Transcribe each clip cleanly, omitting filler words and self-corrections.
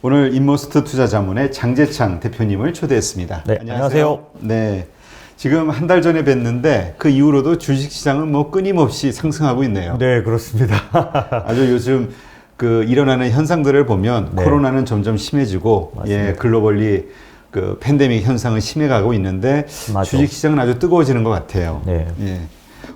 오늘 인모스트 투자자문의 장재창 대표님을 초대했습니다. 네, 안녕하세요. 네, 지금 한 달 전에 뵀는데 그 이후로도 주식시장은 뭐 끊임없이 상승하고 있네요. 네, 그렇습니다. 아주 요즘 그 일어나는 현상들을 보면 네. 코로나는 점점 심해지고 맞습니다. 글로벌리 그 팬데믹 현상은 심해가고 있는데 맞아. 주식시장은 아주 뜨거워지는 것 같아요. 네. 예.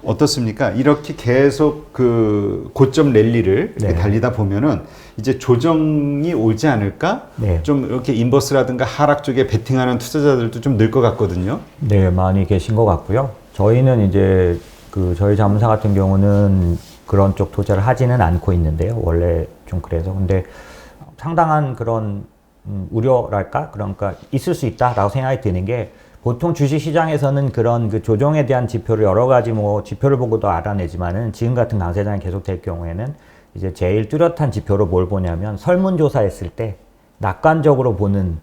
어떻습니까? 이렇게 계속 그 고점 랠리를 이렇게 네. 달리다 보면은 이제 조정이 오지 않을까? 네. 좀 이렇게 인버스라든가 하락 쪽에 베팅하는 투자자들도 좀 늘 것 같거든요. 네, 많이 계신 것 같고요. 저희는 이제 저희 자문사 같은 경우는 그런 쪽 투자를 하지는 않고 있는데요. 원래 좀 그래서. 근데 상당한 그런 우려랄까? 그러니까 있을 수 있다라고 생각이 드는 게 보통 주식시장에서는 그런 그 조정에 대한 지표를 여러 가지 뭐 지표를 보고도 알아내지만은 지금 같은 강세장이 계속될 경우에는 이제 제일 뚜렷한 지표로 뭘 보냐면 설문조사했을 때 낙관적으로 보는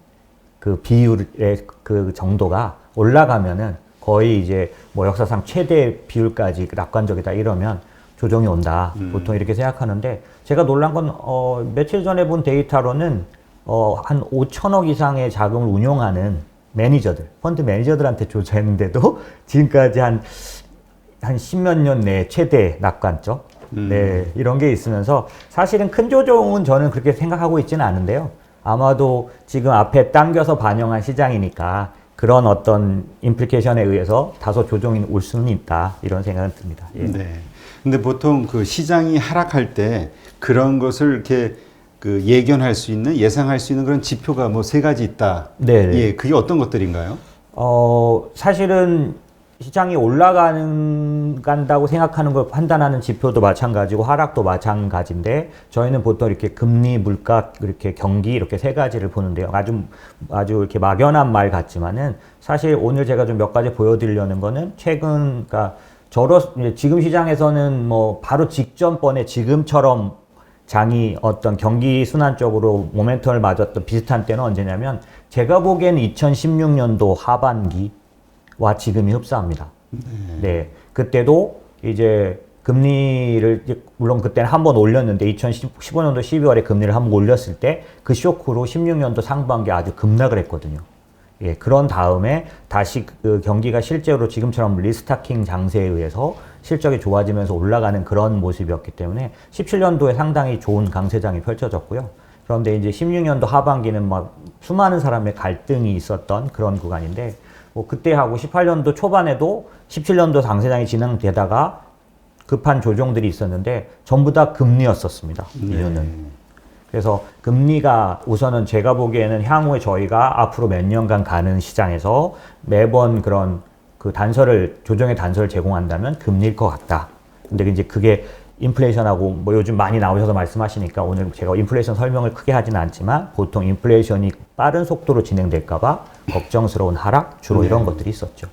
그 비율의 그 정도가 올라가면은 거의 이제 뭐 역사상 최대 비율까지 낙관적이다 이러면 조정이 온다. 보통 이렇게 생각하는데 제가 놀란 건 며칠 전에 본 데이터로는 한 5천억 이상의 자금을 운용하는 매니저들, 펀드 매니저들한테 조사했는데도 지금까지 한 십몇 년 내에 최대 낙관적 네, 이런 게 있으면서 사실은 큰 조정은 저는 그렇게 생각하고 있지는 않은데요. 아마도 지금 앞에 당겨서 반영한 시장이니까 그런 어떤 임플리케이션에 의해서 다소 조정이 올 수는 있다 이런 생각은 듭니다. 예. 네. 근데 보통 그 시장이 하락할 때 그런 것을 이렇게 그 예견할 수 있는, 예상할 수 있는 그런 지표가 뭐 세 가지 있다. 네. 예, 그게 어떤 것들인가요? 사실은 시장이 간다고 생각하는 걸 판단하는 지표도 마찬가지고 하락도 마찬가지인데 저희는 보통 이렇게 금리, 물가, 이렇게 경기 이렇게 세 가지를 보는데요. 아주 이렇게 막연한 말 같지만은 사실 오늘 제가 좀 몇 가지 보여드리려는 거는 최근, 그러니까 지금 시장에서는 뭐 바로 직전번에 지금처럼 장이 어떤 경기 순환 쪽으로 모멘텀을 맞았던 비슷한 때는 언제냐면 제가 보기에는 2016년도 하반기와 지금이 흡사합니다. 네. 그때도 이제 금리를 물론 그때는 한번 올렸는데 2015년도 12월에 금리를 한번 올렸을 때 그 쇼크로 16년도 상반기에 아주 급락을 했거든요. 예, 그런 다음에 다시 그 경기가 실제로 지금처럼 리스타킹 장세에 의해서 실적이 좋아지면서 올라가는 그런 모습이었기 때문에 17년도에 상당히 좋은 강세장이 펼쳐졌고요. 그런데 이제 16년도 하반기는 막 수많은 사람의 갈등이 있었던 그런 구간인데 뭐 그때하고 18년도 초반에도 17년도 강세장이 진행되다가 급한 조정들이 있었는데 전부 다 금리였었습니다. 이유는. 그래서 금리가 우선은 제가 보기에는 향후에 저희가 앞으로 몇 년간 가는 시장에서 매번 그런 그 조정의 단서를 제공한다면 금리일 것 같다. 근데 이제 그게 인플레이션하고 뭐 요즘 많이 나오셔서 말씀하시니까 오늘 제가 인플레이션 설명을 크게 하지는 않지만 보통 인플레이션이 빠른 속도로 진행될까봐 걱정스러운 하락 주로 이런 것들이 있었죠.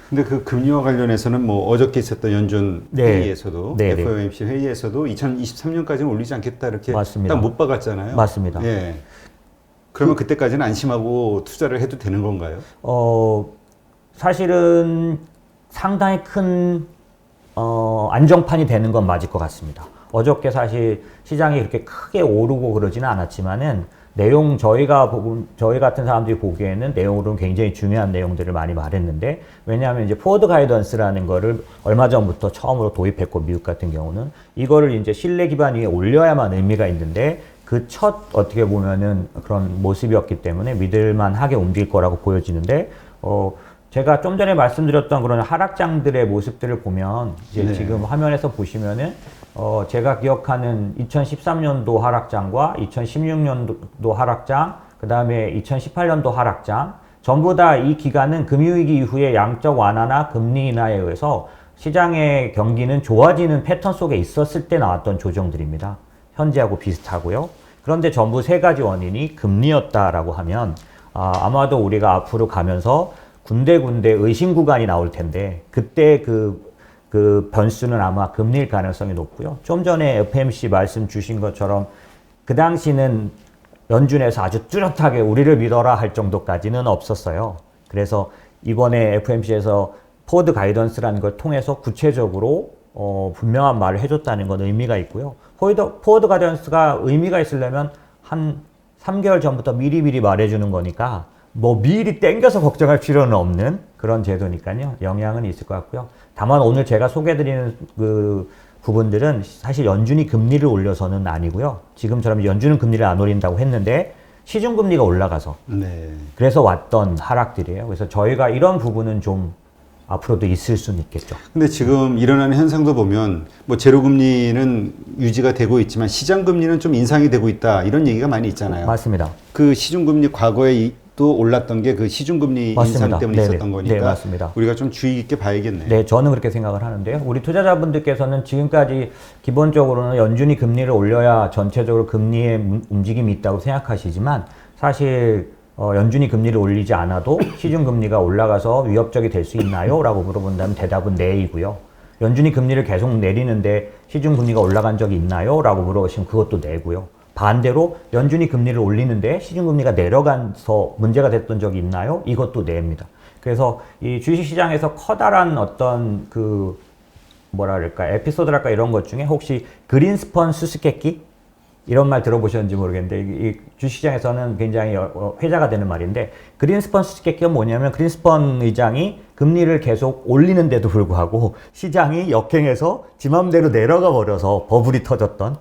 근데 그 금리와 관련해서는 뭐 어저께 있었던 연준 회의에서도 FOMC 회의에서도 2023년까지는 올리지 않겠다 이렇게 맞습니다. 딱 못 박았잖아요. 맞습니다. 예. 그러면 그때까지는 안심하고 투자를 해도 되는 건가요? 사실은 상당히 큰 안정판이 되는 건 맞을 것 같습니다. 어저께 사실 시장이 그렇게 크게 오르고 그러지는 않았지만은 저희 같은 사람들이 보기에는 내용으로는 굉장히 중요한 내용들을 많이 말했는데 왜냐하면 이제 포워드 가이던스라는 거를 얼마 전부터 처음으로 도입했고 미국 같은 경우는 이거를 이제 신뢰 기반 위에 올려야만 의미가 있는데 그 첫 어떻게 보면은 그런 모습이었기 때문에 믿을만하게 움직일 거라고 보여지는데 제가 좀 전에 말씀드렸던 그런 하락장들의 모습들을 보면 이제 지금 화면에서 보시면은 제가 기억하는 2013년도 하락장과 2016년도 하락장, 그 다음에 2018년도 하락장, 전부 다 이 기간은 금융위기 이후에 양적 완화나 금리 인하에 의해서 시장의 경기는 좋아지는 패턴 속에 있었을 때 나왔던 조정들입니다. 현재하고 비슷하고요. 그런데 전부 세 가지 원인이 금리였다라고 하면 아마도 우리가 앞으로 가면서 군데군데 의심 구간이 나올 텐데 그때 그 변수는 아마 금리일 가능성이 높고요. 좀 전에 FMC 말씀 주신 것처럼 그 당시는 연준에서 아주 뚜렷하게 우리를 믿어라 할 정도까지는 없었어요. 그래서 이번에 FMC에서 포워드 가이던스라는 걸 통해서 구체적으로 분명한 말을 해줬다는 건 의미가 있고요. 포워드 가이던스가 의미가 있으려면 한 3개월 전부터 미리미리 말해주는 거니까 뭐 미리 땡겨서 걱정할 필요는 없는 그런 제도니까요. 영향은 있을 것 같고요. 다만 오늘 제가 소개해드리는 그 부분들은 사실 연준이 금리를 올려서는 아니고요. 지금처럼 연준은 금리를 안 올린다고 했는데 시중금리가 올라가서 네. 그래서 왔던 하락들이에요. 그래서 저희가 이런 부분은 좀 앞으로도 있을 수는 있겠죠. 근데 지금 일어나는 현상도 보면 뭐 제로금리는 유지가 되고 있지만 시장금리는 좀 인상이 되고 있다 이런 얘기가 많이 있잖아요. 맞습니다. 그 시중금리 과거에 또 올랐던 게 그 시중금리 맞습니다. 인상 때문에 네네. 있었던 거니까 네, 맞습니다. 우리가 좀 주의 깊게 봐야겠네요. 네, 저는 그렇게 생각을 하는데요. 우리 투자자분들께서는 지금까지 기본적으로는 연준이 금리를 올려야 전체적으로 금리의 움직임이 있다고 생각하시지만 사실 연준이 금리를 올리지 않아도 시중금리가 올라가서 위협적이 될 수 있나요? 라고 물어본다면 대답은 네이고요. 연준이 금리를 계속 내리는데 시중금리가 올라간 적이 있나요? 라고 물어보시면 그것도 네고요. 반대로 연준이 금리를 올리는데 시중금리가 내려가서 문제가 됐던 적이 있나요? 이것도 네입니다. 그래서 이 주식시장에서 커다란 어떤 그 뭐랄까 에피소드랄까 이런 것 중에 혹시 그린스펀 수수께끼? 이런 말 들어보셨는지 모르겠는데 이 주식시장에서는 굉장히 회자가 되는 말인데 그린스펀 수수께끼가 뭐냐면 그린스펀 의장이 금리를 계속 올리는데도 불구하고 시장이 역행해서 지 맘대로 내려가 버려서 버블이 터졌던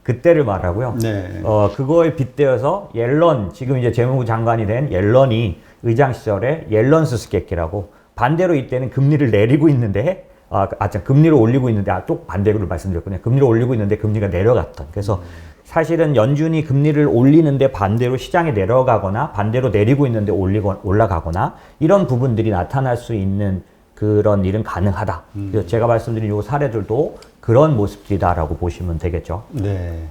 그때를 말하고요. 네. 그거에 빗대어서 옐런 지금 이제 재무부 장관이 된 옐런이 의장 시절에 옐런 수수께끼라고 반대로 이때는 금리를 내리고 있는데 금리를 올리고 있는데 또 반대로 말씀드렸군요. 금리를 올리고 있는데 금리가 내려갔던. 그래서 사실은 연준이 금리를 올리는데 반대로 시장에 내려가거나 반대로 내리고 있는데 올라가거나 이런 부분들이 나타날 수 있는 그런 일은 가능하다. 그래서 제가 말씀드린 요 사례들도 그런 모습들이다라고 보시면 되겠죠. 네.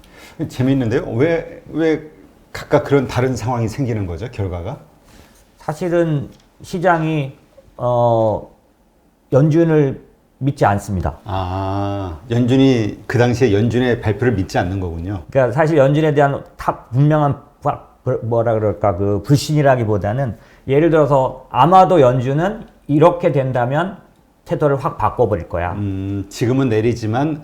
재밌는데요. 왜 각각 그런 다른 상황이 생기는 거죠? 결과가? 사실은 시장이 연준을 믿지 않습니다. 연준이 그 당시에 연준의 발표를 믿지 않는 거군요. 그러니까 사실 연준에 대한 분명한 뭐라 그럴까 그 불신이라기보다는 예를 들어서 아마도 연준은 이렇게 된다면 태도를 확 바꿔버릴 거야. 지금은 내리지만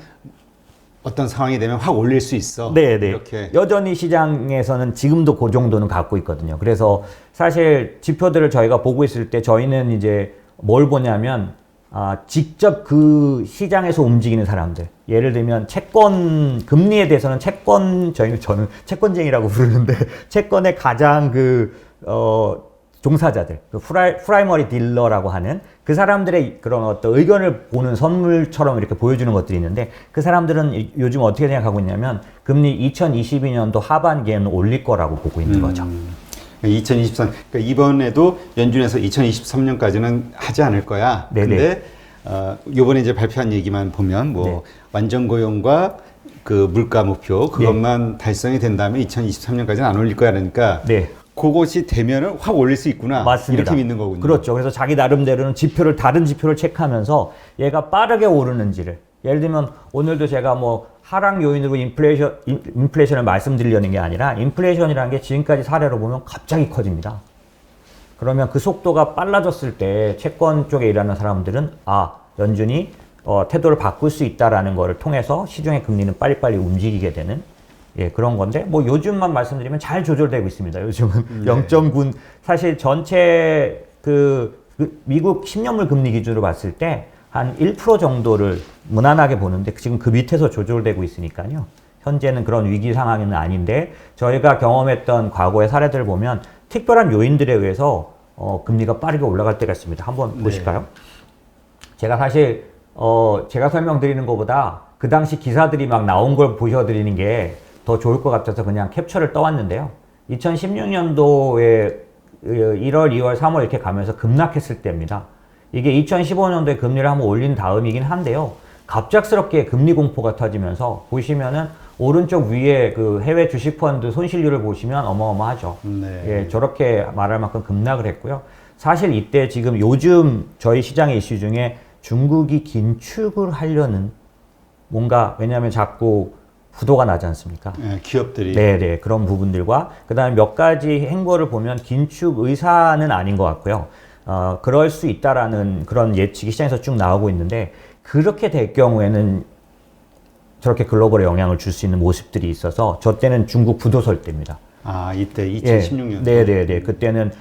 어떤 상황이 되면 확 올릴 수 있어. 네네. 이렇게. 여전히 시장에서는 지금도 그 정도는 갖고 있거든요. 그래서 사실 지표들을 저희가 보고 있을 때 저희는 이제 뭘 보냐면 직접 그 시장에서 움직이는 사람들. 예를 들면 채권 금리에 대해서는 저는 채권쟁이라고 부르는데 채권의 가장 종사자들, 프라이머리 딜러라고 하는 그 사람들의 그런 어떤 의견을 보는 선물처럼 이렇게 보여주는 것들이 있는데 그 사람들은 요즘 어떻게 생각하고 있냐면 금리 2022년도 하반기에는 올릴 거라고 보고 있는 거죠. 2023, 그러니까 이번에도 연준에서 2023년까지는 하지 않을 거야. 네네. 근데 요번에 이제 발표한 얘기만 보면 네. 완전 고용과 그 물가 목표 그것만 달성이 된다면 2023년까지는 안 올릴 거야. 그러니까 네. 그것이 되면은 확 올릴 수 있구나. 맞습니다. 이렇게 믿는 거군요. 그렇죠. 그래서 자기 나름대로는 다른 지표를 체크하면서 얘가 빠르게 오르는지를. 예를 들면 오늘도 제가 뭐 하락 요인으로 인플레이션을 말씀드리려는 게 아니라 인플레이션이라는 게 지금까지 사례로 보면 갑자기 커집니다. 그러면 그 속도가 빨라졌을 때 채권 쪽에 일하는 사람들은 연준이 태도를 바꿀 수 있다라는 거를 통해서 시중의 금리는 빨리빨리 움직이게 되는 그런 건데 뭐 요즘만 말씀드리면 잘 조절되고 있습니다. 요즘은 0.9 사실 전체 미국 10년물 금리 기준으로 봤을 때 한 1% 정도를 무난하게 보는데 지금 그 밑에서 조절되고 있으니까요. 현재는 그런 위기 상황은 아닌데 저희가 경험했던 과거의 사례들을 보면 특별한 요인들에 의해서 금리가 빠르게 올라갈 때가 있습니다. 한번 보실까요? 제가 사실 제가 설명드리는 것보다 그 당시 기사들이 막 나온 걸 보여드리는 게 더 좋을 것 같아서 그냥 캡처를 떠왔는데요. 2016년도에 1월, 2월, 3월 이렇게 가면서 급락했을 때입니다. 이게 2015년도에 금리를 한번 올린 다음이긴 한데요. 갑작스럽게 금리 공포가 터지면서 보시면은 오른쪽 위에 그 해외 주식펀드 손실률을 보시면 어마어마하죠. 네. 저렇게 말할 만큼 급락을 했고요. 사실 이때 지금 요즘 저희 시장의 이슈 중에 중국이 긴축을 하려는 왜냐하면 자꾸 부도가 나지 않습니까? 네, 기업들이. 네네. 그런 부분들과 그 다음에 몇 가지 행보를 보면 긴축 의사는 아닌 것 같고요. 그럴 수 있다라는 그런 예측이 시장에서 쭉 나오고 있는데 그렇게 될 경우에는 저렇게 글로벌에 영향을 줄 수 있는 모습들이 있어서 저 때는 중국 부도 설 때입니다. 아, 이때 2016년. 네네네. 그때는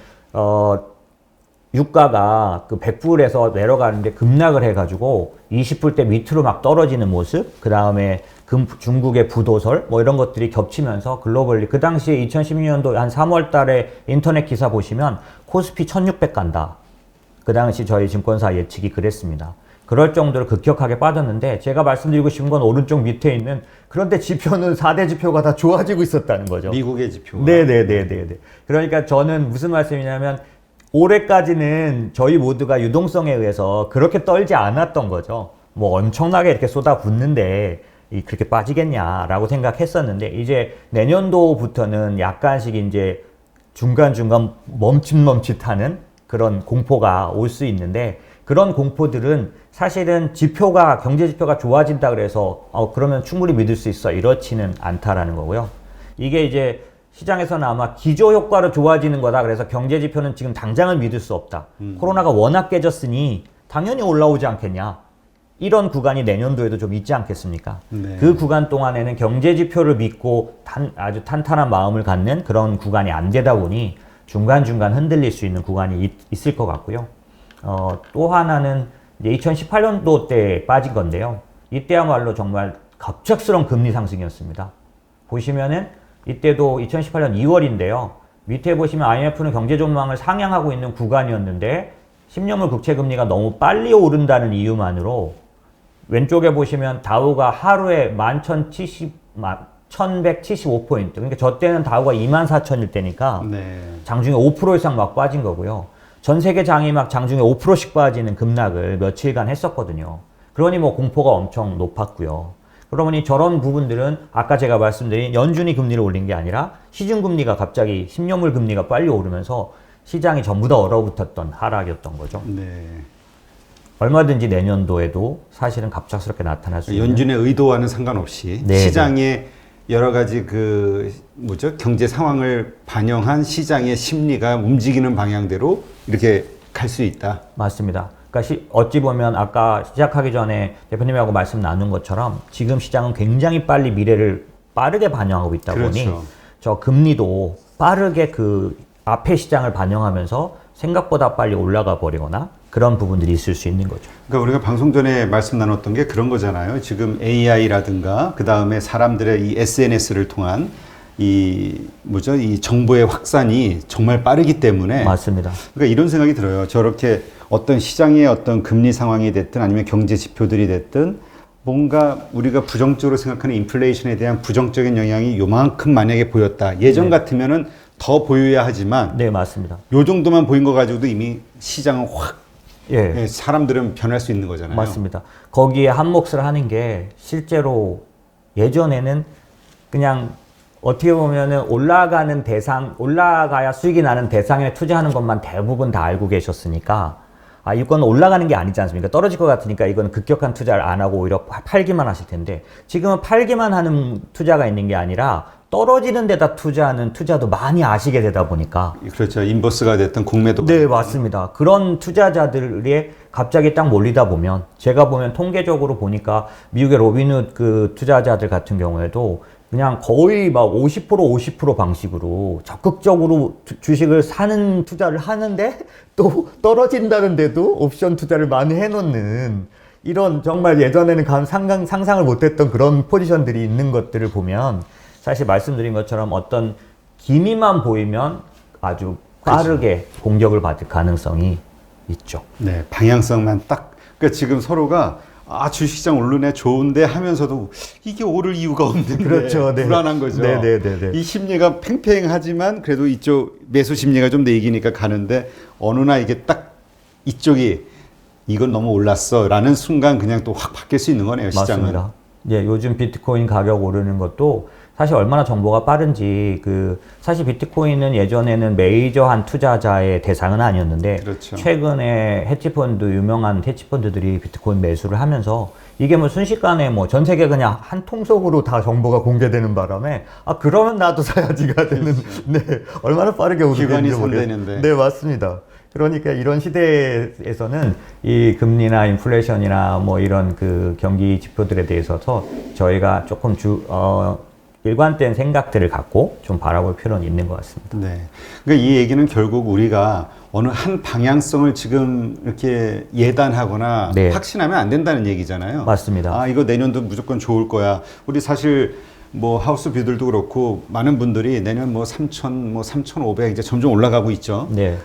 유가가 그 100불에서 내려가는데 급락을 해가지고 20불대 밑으로 막 떨어지는 모습, 그 다음에 중국의 부도설, 뭐 이런 것들이 겹치면서 글로벌리, 그 당시에 2016년도 한 3월 달에 인터넷 기사 보시면 코스피 1600 간다. 그 당시 저희 증권사 예측이 그랬습니다. 그럴 정도로 급격하게 빠졌는데 제가 말씀드리고 싶은 건 오른쪽 밑에 있는 그런데 지표는 4대 지표가 다 좋아지고 있었다는 거죠. 미국의 지표. 네네네네. 그러니까 저는 무슨 말씀이냐면 올해까지는 저희 모두가 유동성에 의해서 그렇게 떨지 않았던 거죠. 뭐 엄청나게 이렇게 쏟아붓는데 그렇게 빠지겠냐라고 생각했었는데 이제 내년도부터는 약간씩 이제 중간중간 멈칫멈칫하는 그런 공포가 올 수 있는데 그런 공포들은 사실은 지표가 경제 지표가 좋아진다 그래서 그러면 충분히 믿을 수 있어 이렇지는 않다라는 거고요. 이게 이제 시장에서는 아마 기저 효과로 좋아지는 거다. 그래서 경제 지표는 지금 당장은 믿을 수 없다. 코로나가 워낙 깨졌으니 당연히 올라오지 않겠냐. 이런 구간이 내년도에도 좀 있지 않겠습니까? 네. 그 구간 동안에는 경제 지표를 믿고 아주 탄탄한 마음을 갖는 그런 구간이 안 되다 보니 중간중간 흔들릴 수 있는 구간이 있을 것 같고요. 또 하나는 이제 2018년도 때 빠진 건데요. 이때야말로 정말 갑작스러운 금리 상승이었습니다. 보시면은 이때도 2018년 2월인데요. 밑에 보시면 IMF는 경제 전망을 상향하고 있는 구간이었는데 10년물 국채 금리가 너무 빨리 오른다는 이유만으로 왼쪽에 보시면 다우가 하루에 1175포인트. 그러니까 저 때는 다우가 24,000일 때니까 네. 장중에 5% 이상 막 빠진 거고요. 전 세계 장이 막 장중에 5%씩 빠지는 급락을 며칠간 했었거든요. 그러니 뭐 공포가 엄청 높았고요. 그러니 저런 부분들은 아까 제가 말씀드린 연준이 금리를 올린 게 아니라 시중금리가 갑자기 10년물 금리가 빨리 오르면서 시장이 전부 다 얼어붙었던 하락이었던 거죠. 네. 얼마든지 내년도에도 사실은 갑작스럽게 나타날 수 있는 연준의 의도와는 상관없이 네, 시장의 여러 가지 경제 상황을 반영한 시장의 심리가 움직이는 방향대로 이렇게 갈 수 있다. 맞습니다. 그러니까 어찌 보면 아까 시작하기 전에 대표님하고 말씀 나눈 것처럼 지금 시장은 굉장히 빨리 미래를 빠르게 반영하고 있다 보니 그렇죠. 저 금리도 빠르게 그 앞에 시장을 반영하면서 생각보다 빨리 올라가 버리거나 그런 부분들이 있을 수 있는 거죠. 그러니까 우리가 방송 전에 말씀 나눴던 게 그런 거잖아요. 지금 AI라든가 그 다음에 사람들의 이 SNS를 통한 이 정보의 확산이 정말 빠르기 때문에 맞습니다. 그러니까 이런 생각이 들어요. 저렇게 어떤 시장의 어떤 금리 상황이 됐든 아니면 경제 지표들이 됐든 뭔가 우리가 부정적으로 생각하는 인플레이션에 대한 부정적인 영향이 요만큼 만약에 보였다. 예전 네. 같으면은 더 보여야 하지만 네, 맞습니다. 요 정도만 보인 거 가지고도 이미 시장은 확 예. 사람들은 변할 수 있는 거잖아요. 맞습니다. 거기에 한몫을 하는 게 실제로 예전에는 그냥 어떻게 보면은 올라가야 수익이 나는 대상에 투자하는 것만 대부분 다 알고 계셨으니까 이건 올라가는 게 아니지 않습니까? 떨어질 것 같으니까 이건 급격한 투자를 안 하고 오히려 팔기만 하실 텐데 지금은 팔기만 하는 투자가 있는 게 아니라 떨어지는 데다 투자하는 투자도 많이 아시게 되다 보니까 그렇죠. 인버스가 됐든 공매도. 네, 맞습니다. 그런 투자자들에 갑자기 딱 몰리다 보면 제가 보면 통계적으로 보니까 미국의 로빈훗 그 투자자들 같은 경우에도 그냥 거의 막 50% 방식으로 적극적으로 주식을 사는 투자를 하는데 또 떨어진다는데도 옵션 투자를 많이 해놓는 이런 정말 예전에는 상상을 못했던 그런 포지션들이 있는 것들을 보면 사실 말씀드린 것처럼 어떤 기미만 보이면 아주 빠르게 그렇죠. 공격을 받을 가능성이 있죠. 네, 방향성만 딱. 그러니까 지금 서로가 주식시장 오르네 좋은데 하면서도 이게 오를 이유가 없는데 그렇죠, 네. 불안한 거죠. 네. 이 심리가 팽팽하지만 그래도 이쪽 매수 심리가 좀 더 이기니까 가는데 어느 날 이게 딱 이쪽이 이건 너무 올랐어라는 순간 그냥 또 확 바뀔 수 있는 거네요. 시장은. 맞습니다. 예, 요즘 비트코인 가격 오르는 것도 사실 얼마나 정보가 빠른지 사실 비트코인은 예전에는 메이저한 투자자의 대상은 아니었는데 그렇죠. 최근에 유명한 헤지펀드들이 비트코인 매수를 하면서 이게 뭐 순식간에 뭐 전 세계 그냥 한 통속으로 다 정보가 공개되는 바람에 그러면 나도 사야지가 되는 네, 얼마나 빠르게 오르는지 모르겠는데. 네, 맞습니다. 그러니까 이런 시대에서는 이 금리나 인플레이션이나 뭐 이런 그 경기 지표들에 대해서 저희가 조금 일관된 생각들을 갖고 좀 바라볼 필요는 있는 것 같습니다. 네. 그러니까 이 얘기는 결국 우리가 어느 한 방향성을 지금 이렇게 예단하거나 네. 확신하면 안 된다는 얘기잖아요. 맞습니다. 아, 이거 내년도 무조건 좋을 거야. 우리 사실 뭐 하우스 뷰들도 그렇고 많은 분들이 내년 뭐 3,000, 뭐 3,500 이제 점점 올라가고 있죠. 네.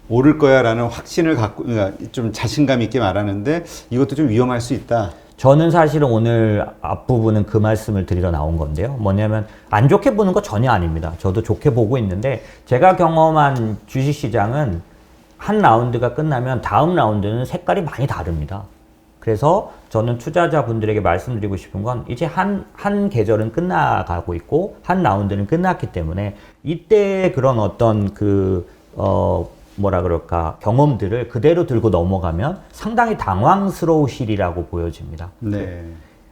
오를 거야라는 확신을 갖고 그러니까 좀 자신감 있게 말하는데 이것도 좀 위험할 수 있다. 저는 사실은 오늘 앞부분은 그 말씀을 드리러 나온 건데요. 뭐냐면 안 좋게 보는 거 전혀 아닙니다. 저도 좋게 보고 있는데 제가 경험한 주식시장은 한 라운드가 끝나면 다음 라운드는 색깔이 많이 다릅니다. 그래서 저는 투자자분들에게 말씀드리고 싶은 건 이제 한 계절은 끝나가고 있고 한 라운드는 끝났기 때문에 이때 그런 어떤 뭐라 그럴까 경험들을 그대로 들고 넘어가면 상당히 당황스러우시리라고 보여집니다. 네.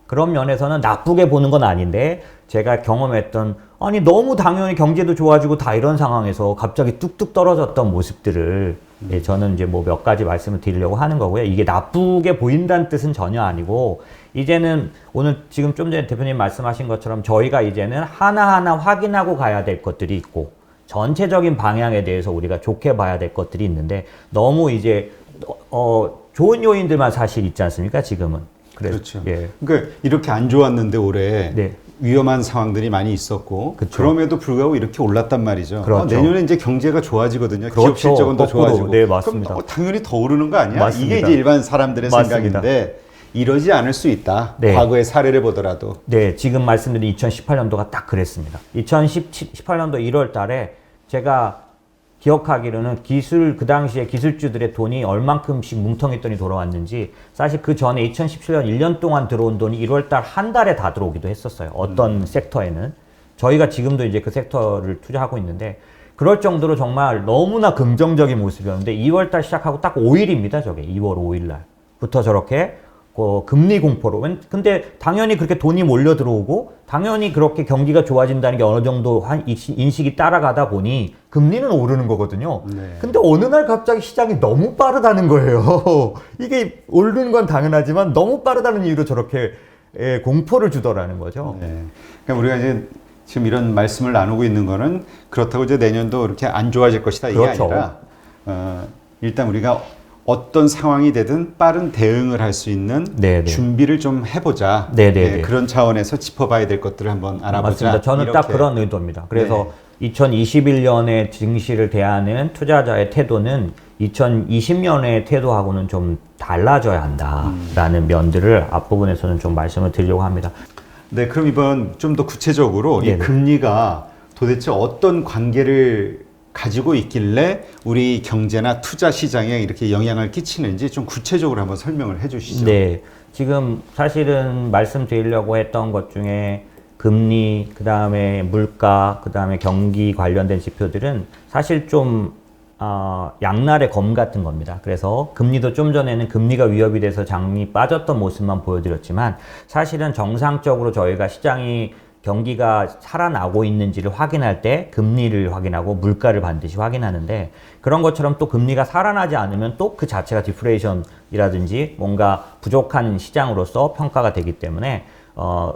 그런 면에서는 나쁘게 보는 건 아닌데 제가 경험했던 아니 너무 당연히 경제도 좋아지고 다 이런 상황에서 갑자기 뚝뚝 떨어졌던 모습들을 예, 저는 이제 뭐 몇 가지 말씀을 드리려고 하는 거고요. 이게 나쁘게 보인다는 뜻은 전혀 아니고 이제는 오늘 지금 좀 전에 대표님 말씀하신 것처럼 저희가 이제는 하나하나 확인하고 가야 될 것들이 있고 전체적인 방향에 대해서 우리가 좋게 봐야 될 것들이 있는데 너무 이제 좋은 요인들만 사실 있지 않습니까 지금은. 그렇죠. 예. 그러니까 이렇게 안 좋았는데 올해 네. 위험한 상황들이 많이 있었고 그쵸. 그럼에도 불구하고 이렇게 올랐단 말이죠. 그렇죠. 내년에 이제 경제가 좋아지거든요. 그렇죠. 기업 실적은 더 거꾸로. 좋아지고. 네, 맞습니다. 그럼 당연히 더 오르는 거 아니야? 맞습니다. 이게 이제 일반 사람들의 맞습니다. 생각인데 이러지 않을 수 있다. 네. 과거의 사례를 보더라도. 네, 지금 말씀드린 2018년도가 딱 그랬습니다. 2018년도 1월 달에 제가 기억하기로는 그 당시에 기술주들의 돈이 얼만큼씩 뭉텅이 돈이 돌아왔는지 사실 그 전에 2017년 1년 동안 들어온 돈이 1월 달 한 달에 다 들어오기도 했었어요. 어떤 섹터에는. 저희가 지금도 이제 그 섹터를 투자하고 있는데 그럴 정도로 정말 너무나 긍정적인 모습이었는데 2월 달 시작하고 딱 5일입니다. 저게 2월 5일 날부터 저렇게 금리 공포로. 근데 당연히 그렇게 돈이 몰려 들어오고 당연히 그렇게 경기가 좋아진다는 게 어느 정도 인식이 따라가다 보니 금리는 오르는 거거든요. 네. 근데 어느 날 갑자기 시장이 너무 빠르다는 거예요. 이게 오르는 건 당연하지만 너무 빠르다는 이유로 저렇게 공포를 주더라는 거죠. 네. 그러니까 우리가 이제 지금 이런 말씀을 나누고 있는 거는 그렇다고 이제 내년도 이렇게 안 좋아질 것이다 이게 그렇죠. 아니라 일단 우리가 어떤 상황이 되든 빠른 대응을 할 수 있는 네네. 준비를 좀 해보자. 네네네. 네, 그런 차원에서 짚어봐야 될 것들을 한번 알아보자. 맞습니다. 저는 이렇게. 딱 그런 의도입니다. 그래서 2021년에 증시를 대하는 투자자의 태도는 2020년의 태도하고는 좀 달라져야 한다라는 면들을 앞부분에서는 좀 말씀을 드리려고 합니다. 네, 그럼 이번 좀 더 구체적으로 이 네네. 금리가 도대체 어떤 관계를 가지고 있길래 우리 경제나 투자 시장에 이렇게 영향을 끼치는지 좀 구체적으로 한번 설명을 해 주시죠. 네. 지금 사실은 말씀드리려고 했던 것 중에 금리, 그 다음에 물가, 그 다음에 경기 관련된 지표들은 사실 좀 양날의 검 같은 겁니다. 그래서 금리도 좀 전에는 금리가 위협이 돼서 장이 빠졌던 모습만 보여드렸지만 사실은 정상적으로 저희가 시장이 경기가 살아나고 있는지를 확인할 때 금리를 확인하고 물가를 반드시 확인하는데 그런 것처럼 또 금리가 살아나지 않으면 또 그 자체가 디플레이션이라든지 뭔가 부족한 시장으로서 평가가 되기 때문에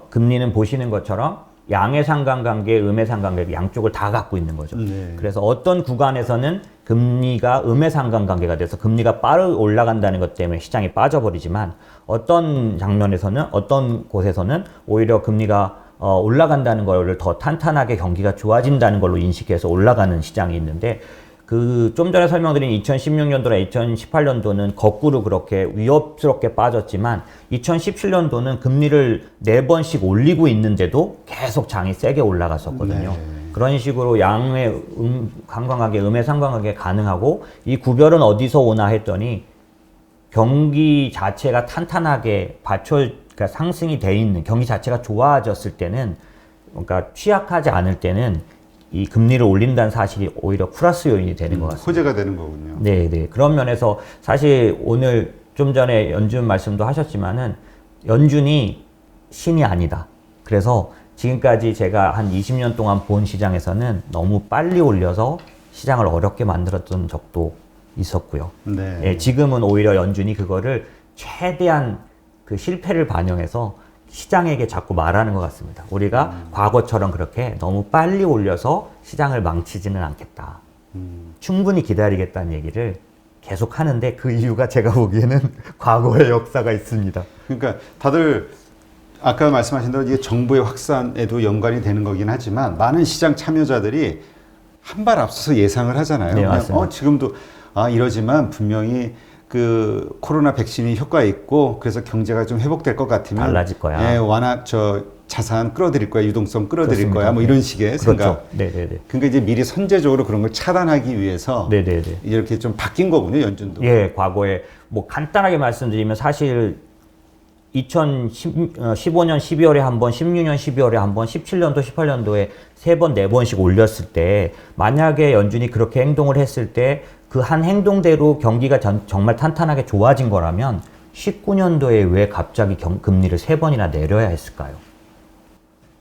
금리는 보시는 것처럼 양의 상관관계, 음의 상관관계 양쪽을 다 갖고 있는 거죠. 네. 그래서 어떤 구간에서는 금리가 음의 상관관계가 돼서 금리가 빠르게 올라간다는 것 때문에 시장이 빠져버리지만 어떤 장면에서는 어떤 곳에서는 오히려 금리가 올라간다는 거를 더 탄탄하게 경기가 좋아진다는 걸로 인식해서 올라가는 시장이 있는데 그 좀 전에 설명드린 2016년도나 2018년도는 거꾸로 그렇게 위협스럽게 빠졌지만 2017년도는 금리를 4번씩 올리고 있는데도 계속 장이 세게 올라갔었거든요. 네. 그런 식으로 양의 상관관계, 음의 상관관계 가능하고 이 구별은 어디서 오나 했더니 경기 자체가 탄탄하게 그러니까 상승이 돼 있는 경기 자체가 좋아졌을 때는 그러니까 취약하지 않을 때는 이 금리를 올린다는 사실이 오히려 플러스 요인이 되는 것 같습니다. 호재가 되는 거군요. 네. 그런 면에서 사실 오늘 좀 전에 연준 말씀도 하셨지만은 연준이 신이 아니다. 그래서 지금까지 제가 한 20년 동안 본 시장에서는 너무 빨리 올려서 시장을 어렵게 만들었던 적도 있었고요. 네. 예, 지금은 오히려 연준이 그거를 최대한 그 실패를 반영해서 시장에게 자꾸 말하는 것 같습니다. 우리가 과거처럼 그렇게 너무 빨리 올려서 시장을 망치지는 않겠다. 충분히 기다리겠다는 얘기를 계속 하는데 그 이유가 제가 보기에는 과거의 역사가 있습니다. 그러니까 다들 아까 말씀하신 대로 이게 정부의 확산에도 연관이 되는 거긴 하지만 많은 시장 참여자들이 한 발 앞서서 예상을 하잖아요. 네, 그냥 맞습니다. 지금도 이러지만 분명히 그 코로나 백신이 효과 있고 그래서 경제가 좀 회복될 것 같으면 달라질 거야. 예, 자산 끌어들일 거야, 유동성 끌어들일 그렇습니다. 거야, 뭐 이런 식의 그렇죠. 생각. 네네네. 그러니까 이제 미리 선제적으로 그런 걸 차단하기 위해서 네네네. 이렇게 좀 바뀐 거군요, 연준도. 예, 과거에 뭐 간단하게 말씀드리면 사실 2015년 12월에 한 번, 16년 12월에 한 번, 17년도, 18년도에 3번, 4번씩 올렸을 때 만약에 연준이 그렇게 행동을 했을 때 그 한 행동대로 경기가 정말 탄탄하게 좋아진 거라면 19년도에 왜 갑자기 금리를 3번이나 내려야 했을까요?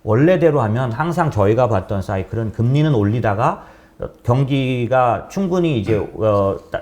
원래대로 하면 항상 저희가 봤던 사이클은 금리는 올리다가 경기가 충분히 이제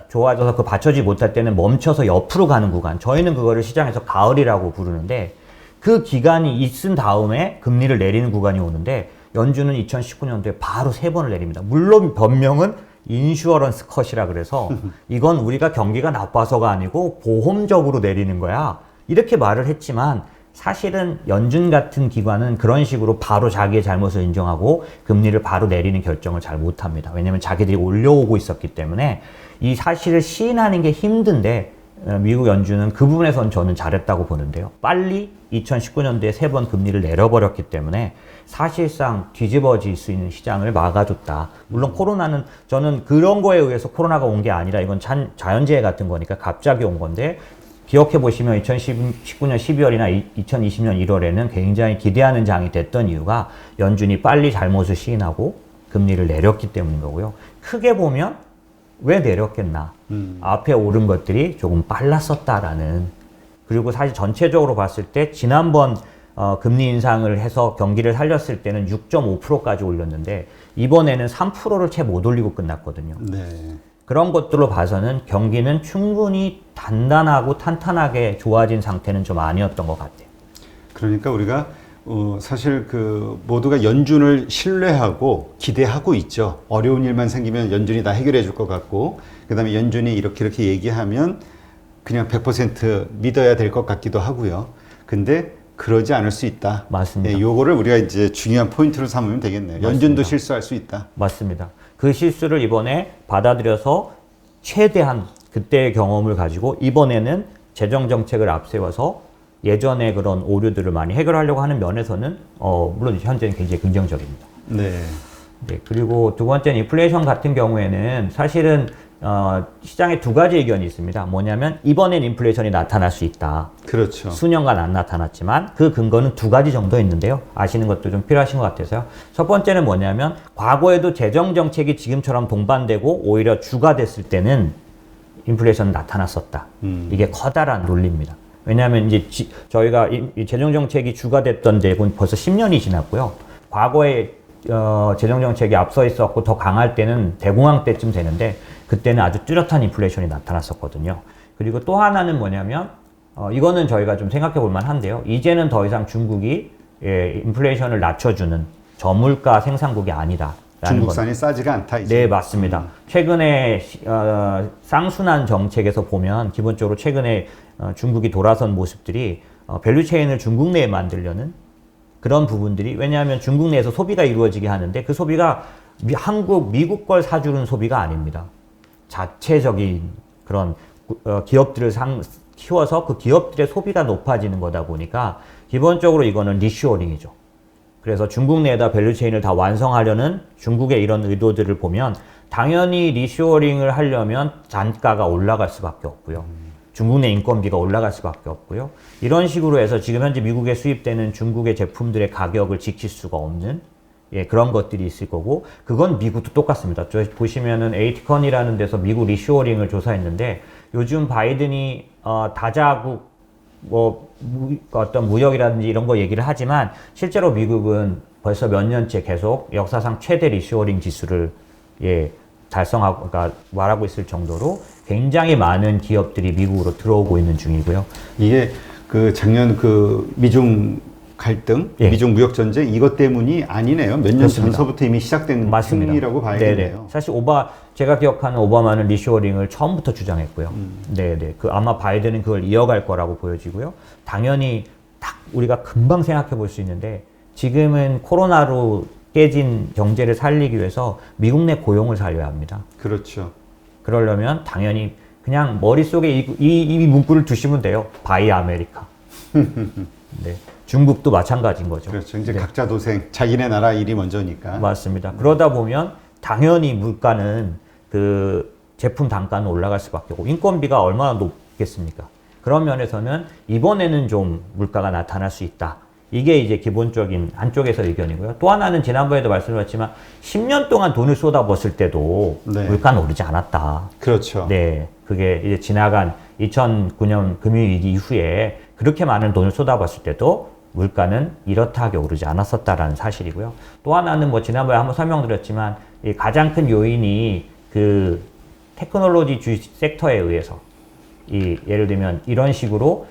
좋아져서 그 받쳐지 못할 때는 멈춰서 옆으로 가는 구간. 저희는 그거를 시장에서 가을이라고 부르는데 그 기간이 있은 다음에 금리를 내리는 구간이 오는데 연준은 2019년도에 바로 3번을 내립니다. 물론 변명은 인슈어런스 컷이라 그래서 이건 우리가 경기가 나빠서가 아니고 보험적으로 내리는 거야. 이렇게 말을 했지만 사실은 연준 같은 기관은 그런 식으로 바로 자기의 잘못을 인정하고 금리를 바로 내리는 결정을 잘 못합니다. 왜냐하면 자기들이 올려오고 있었기 때문에 이 사실을 시인하는 게 힘든데 미국 연준은 그 부분에선 저는 잘했다고 보는데요. 빨리 2019년도에 3번 금리를 내려버렸기 때문에 사실상 뒤집어질 수 있는 시장을 막아줬다. 물론 코로나는 저는 그런 거에 의해서 코로나가 온 게 아니라 이건 자연재해 같은 거니까 갑자기 온 건데 기억해 보시면 2019년 12월이나 2020년 1월에는 굉장히 기대하는 장이 됐던 이유가 연준이 빨리 잘못을 시인하고 금리를 내렸기 때문인 거고요. 크게 보면 왜 내렸겠나. 앞에 오른 것들이 조금 빨랐었다라는. 그리고 사실 전체적으로 봤을 때 지난번 금리 인상을 해서 경기를 살렸을 때는 6.5%까지 올렸는데 이번에는 3%를 채 못 올리고 끝났거든요. 네. 그런 것들로 봐서는 경기는 충분히 단단하고 탄탄하게 좋아진 상태는 좀 아니었던 것 같아요. 그러니까 우리가 사실 그 모두가 연준을 신뢰하고 기대하고 있죠. 어려운 일만 생기면 연준이 다 해결해 줄 것 같고, 그다음에 연준이 이렇게 얘기하면 그냥 100% 믿어야 될 것 같기도 하고요. 근데 그러지 않을 수 있다. 맞습니다. 예, 요거를 우리가 이제 중요한 포인트로 삼으면 되겠네요. 맞습니다. 연준도 실수할 수 있다. 맞습니다. 그 실수를 이번에 받아들여서 최대한 그때의 경험을 가지고 이번에는 재정 정책을 앞세워서 예전의 그런 오류들을 많이 해결하려고 하는 면에서는 물론 현재는 굉장히 긍정적입니다. 네. 네, 그리고 두 번째는 인플레이션 같은 경우에는 사실은 시장에 두 가지 의견이 있습니다. 뭐냐면 이번엔 인플레이션이 나타날 수 있다. 그렇죠. 수년간 안 나타났지만 그 근거는 두 가지 정도 있는데요. 아시는 것도 좀 필요하신 것 같아서요. 첫 번째는 뭐냐면 과거에도 재정 정책이 지금처럼 동반되고 오히려 주가 됐을 때는 인플레이션은 나타났었다. 이게 커다란 논리입니다. 왜냐하면 이제 저희가 이 재정 정책이 주가 됐던 데는 벌써 10년이 지났고요. 과거에 재정 정책이 앞서 있었고 더 강할 때는 대공황 때쯤 되는데 그때는 아주 뚜렷한 인플레이션이 나타났었거든요. 그리고 또 하나는 뭐냐면 이거는 저희가 좀 생각해 볼 만한데요. 이제는 더 이상 중국이 인플레이션을 낮춰주는 저물가 생산국이 아니다. 중국산이 싸지가 않다. 이제. 네, 맞습니다. 최근에 쌍순환 정책에서 보면 기본적으로 최근에 중국이 돌아선 모습들이 밸류체인을 중국 내에 만들려는 그런 부분들이, 왜냐하면 중국 내에서 소비가 이루어지게 하는데 그 소비가 미국 걸 사주는 소비가 아닙니다. 자체적인 그런 기업들을 키워서 그 기업들의 소비가 높아지는 거다 보니까 기본적으로 이거는 리쇼어링이죠. 그래서 중국 내에다 밸류체인을 다 완성하려는 중국의 이런 의도들을 보면 당연히 리쇼어링을 하려면 단가가 올라갈 수밖에 없고요. 중국 내 인건비가 올라갈 수밖에 없고요. 이런 식으로 해서 지금 현재 미국에 수입되는 중국의 제품들의 가격을 지킬 수가 없는 그런 것들이 있을 거고, 그건 미국도 똑같습니다. 저 보시면은 에이티컨이라는 데서 미국 리쇼어링을 조사했는데 요즘 바이든이 다자국 어떤 무역이라든지 이런 거 얘기를 하지만 실제로 미국은 벌써 몇 년째 계속 역사상 최대 리쇼어링 지수를 달성하고, 그러니까 말하고 있을 정도로 굉장히 많은 기업들이 미국으로 들어오고 있는 중이고요. 이게 그 작년 그 미중 갈등, 예. 미중 무역 전쟁 이것 때문이 아니네요. 몇 년 그렇습니다. 전서부터 이미 시작된 맞습니다. 승리라고 봐야겠네요. 네네. 사실 제가 기억하는 오바마는 리쇼어링을 처음부터 주장했고요. 네네. 아마 바이든은 그걸 이어갈 거라고 보여지고요. 당연히 딱 우리가 금방 생각해 볼 수 있는데 지금은 코로나로 깨진 경제를 살리기 위해서 미국 내 고용을 살려야 합니다. 그렇죠. 그러려면 당연히 그냥 머릿속에 이 문구를 두시면 돼요. 바이 아메리카. 네. 중국도 마찬가지인 거죠. 그렇죠. 이제 네. 각자 도생, 자기네 나라 일이 먼저니까. 맞습니다. 그러다 보면 당연히 물가는 그 제품 단가는 올라갈 수밖에 없고 인건비가 얼마나 높겠습니까? 그런 면에서는 이번에는 좀 물가가 나타날 수 있다. 이게 이제 기본적인 한쪽에서 의견이고요. 또 하나는 지난번에도 말씀드렸지만 10년 동안 돈을 쏟아부었을 때도 네. 물가는 오르지 않았다. 그렇죠. 네, 그게 이제 지나간 2009년 금융위기 이후에 그렇게 많은 돈을 쏟아부었을 때도 물가는 이렇다하게 오르지 않았었다라는 사실이고요. 또 하나는 뭐 지난번에 한번 설명드렸지만 이 가장 큰 요인이 그 테크놀로지 주식 섹터에 의해서 예를 들면 이런 식으로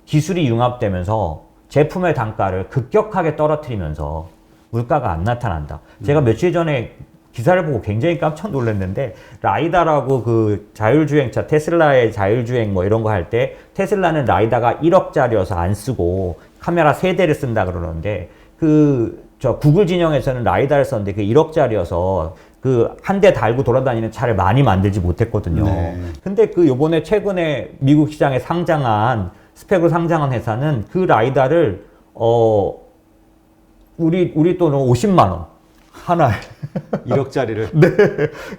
기술이 융합되면서 제품의 단가를 급격하게 떨어뜨리면서 물가가 안 나타난다. 제가 며칠 전에 기사를 보고 굉장히 깜짝 놀랐는데 라이다라고 그 자율주행차 테슬라의 자율주행 뭐 이런 거 할 때 테슬라는 라이다가 1억짜리여서 안 쓰고 카메라 3대를 쓴다 그러는데 저 구글 진영에서는 라이다를 썼는데 그 1억짜리여서 그 한 대 달고 돌아다니는 차를 많이 만들지 못했거든요. 네. 근데 요번에 최근에 미국 시장에 스펙으로 상장한 회사는 그 라이다를 우리 돈으로 50만 원 하나에 1억짜리를. 네.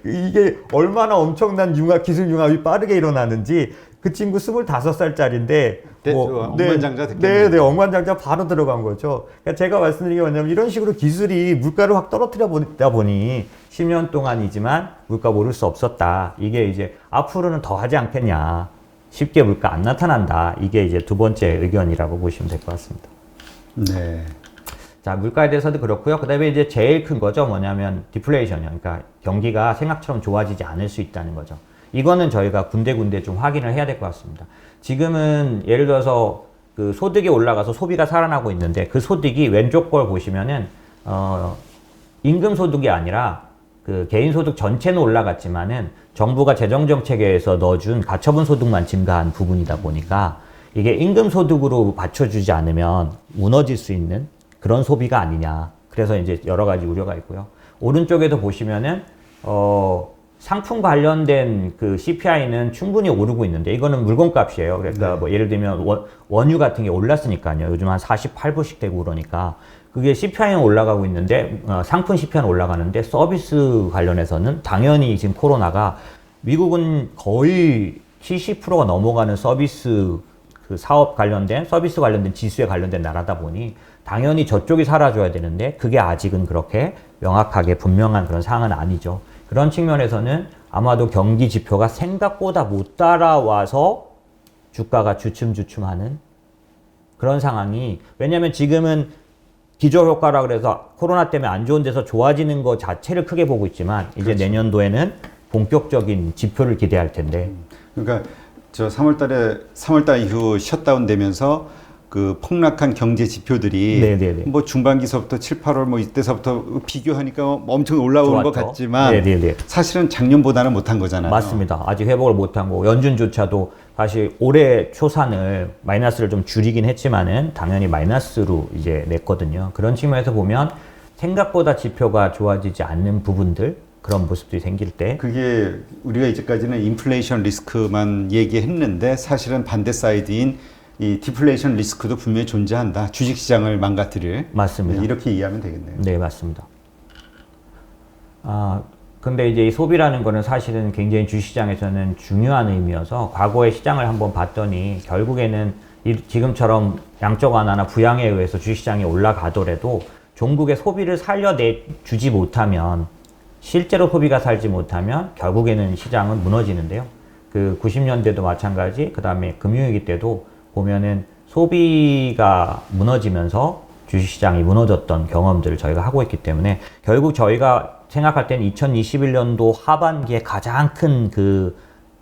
이게 얼마나 엄청난 기술 융합이 빠르게 일어나는지 그 친구 25살짜리인데 억만장자 됐겠네요. 네, 억만장자 바로 들어간 거죠. 그러니까 제가 말씀드린 게 뭐냐면 이런 식으로 기술이 물가를 확 떨어뜨려 보니 10년 동안이지만 물가 오를 수 없었다. 이게 이제 앞으로는 더 하지 않겠냐. 쉽게 물가 안 나타난다. 이게 이제 두 번째 의견이라고 보시면 될 것 같습니다. 네. 자, 물가에 대해서도 그렇고요. 그 다음에 이제 제일 큰 거죠. 뭐냐면 디플레이션이요. 그러니까 경기가 생각처럼 좋아지지 않을 수 있다는 거죠. 이거는 저희가 군데군데 좀 확인을 해야 될 것 같습니다. 지금은 예를 들어서 그 소득이 올라가서 소비가 살아나고 있는데 그 소득이 왼쪽 걸 보시면은 임금 소득이 아니라 그 개인 소득 전체는 올라갔지만은 정부가 재정 정책에서 넣어준 가처분 소득만 증가한 부분이다 보니까 이게 임금 소득으로 받쳐주지 않으면 무너질 수 있는 그런 소비가 아니냐. 그래서 이제 여러 가지 우려가 있고요. 오른쪽에도 보시면은 상품 관련된 그 CPI는 충분히 오르고 있는데 이거는 물건값이에요. 그러니까 뭐 예를 들면 원유 같은 게 올랐으니까요. 요즘 한 48불씩 되고 그러니까 그게 CPI는 올라가고 있는데 상품 CPI는 올라가는데 서비스 관련해서는 당연히 지금 코로나가 미국은 거의 70%가 넘어가는 서비스 그 사업 관련된 서비스 관련된 지수에 관련된 나라다 보니 당연히 저쪽이 사라져야 되는데 그게 아직은 그렇게 명확하게 분명한 그런 상황은 아니죠. 그런 측면에서는 아마도 경기 지표가 생각보다 못 따라와서 주가가 주춤주춤하는 그런 상황이 왜냐하면 지금은 기저효과라 그래서 코로나 때문에 안 좋은 데서 좋아지는 것 자체를 크게 보고 있지만 이제 그렇죠. 내년도에는 본격적인 지표를 기대할 텐데 그러니까 저 3월달 이후 셧다운 되면서 그 폭락한 경제 지표들이 네네네. 뭐 중반기서부터 7, 8월 뭐 이때서부터 비교하니까 엄청 올라오는 것 좋았죠. 같지만 네네네. 사실은 작년보다는 못한 거잖아요. 맞습니다. 아직 회복을 못한 거고 연준조차도 사실 올해 초산을 마이너스를 좀 줄이긴 했지만은 당연히 마이너스로 이제 냈거든요. 그런 측면에서 보면 생각보다 지표가 좋아지지 않는 부분들 그런 모습들이 생길 때 그게 우리가 이제까지는 인플레이션 리스크만 얘기했는데 사실은 반대 사이드인 이 디플레이션 리스크도 분명히 존재한다. 주식시장을 망가뜨릴. 맞습니다. 네, 이렇게 이해하면 되겠네요. 네, 맞습니다. 근데 이제 이 소비라는 거는 사실은 굉장히 주식시장에서는 중요한 의미여서 과거의 시장을 한번 봤더니 결국에는 지금처럼 양적 완화나 부양에 의해서 주식시장이 올라가더라도 종국의 소비를 살려내주지 못하면 실제로 소비가 살지 못하면 결국에는 시장은 무너지는데요. 그 90년대도 마찬가지, 그 다음에 금융위기 때도 보면은 소비가 무너지면서 주식시장이 무너졌던 경험들을 저희가 하고 있기 때문에 결국 저희가 생각할 때는 2021년도 하반기에 가장 큰 그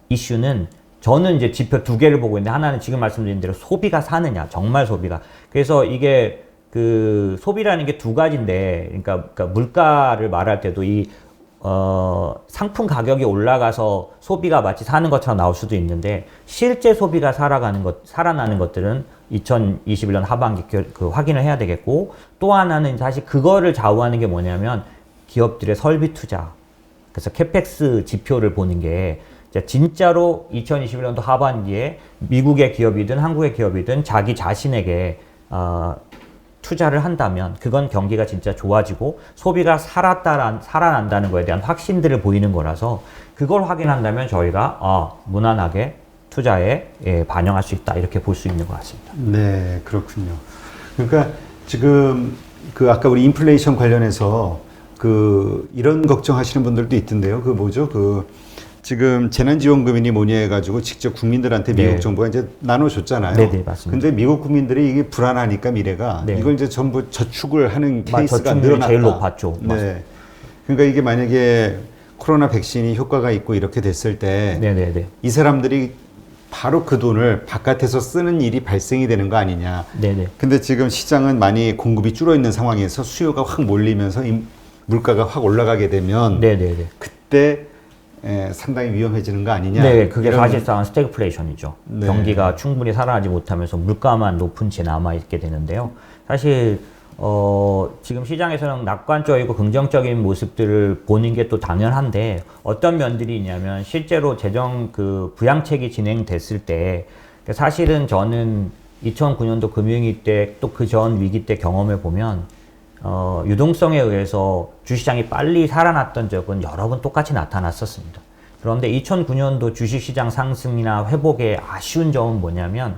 이슈는 저는 이제 지표 두 개를 보고 있는데 하나는 지금 말씀드린 대로 소비가 사느냐, 정말 소비가. 그래서 이게 그 소비라는 게 두 가지인데, 그러니까 물가를 말할 때도 상품 가격이 올라가서 소비가 마치 사는 것처럼 나올 수도 있는데, 실제 소비가 살아나는 것들은 2021년 하반기 확인을 해야 되겠고, 또 하나는 사실 그거를 좌우하는 게 뭐냐면 기업들의 설비 투자. 그래서 캐펙스 지표를 보는 게 진짜로 2021년도 하반기에 미국의 기업이든 한국의 기업이든 자기 자신에게 투자를 한다면 그건 경기가 진짜 좋아지고 소비가 살아난다는 거에 대한 확신들을 보이는 거라서 그걸 확인한다면 저희가 무난하게 투자에 반영할 수 있다 이렇게 볼 수 있는 것 같습니다. 네, 그렇군요. 그러니까 지금 그 아까 우리 인플레이션 관련해서 이런 걱정하시는 분들도 있던데요. 지금 재난지원금이니 뭐니 해가지고 직접 국민들한테 미국 네. 정부가 이제 나눠줬잖아요. 네네, 맞습니다. 근데 미국 국민들이 이게 불안하니까 미래가 네. 이걸 이제 전부 저축을 하는 케이스가 저축률이 늘어났다. 제일 높았죠. 네. 그러니까 이게 만약에 코로나 백신이 효과가 있고 이렇게 됐을 때 네네네. 이 사람들이 바로 그 돈을 바깥에서 쓰는 일이 발생이 되는 거 아니냐. 네네. 근데 지금 시장은 많이 공급이 줄어 있는 상황에서 수요가 확 몰리면서 물가가 확 올라가게 되면 네네네. 그때 상당히 위험해지는 거 아니냐. 네, 그게 이런- 사실상 스태그플레이션이죠. 네. 경기가 충분히 살아나지 못하면서 물가만 높은 채 남아있게 되는데요. 사실 지금 시장에서는 낙관적이고 긍정적인 모습들을 보는 게 또 당연한데 어떤 면들이 있냐면 실제로 부양책이 진행됐을 때 사실은 저는 2009년도 금융위기 때 또 그 전 위기 때 경험해 보면 유동성에 의해서 주식시장이 빨리 살아났던 적은 여러 번 똑같이 나타났었습니다. 그런데 2009년도 주식시장 상승이나 회복의 아쉬운 점은 뭐냐면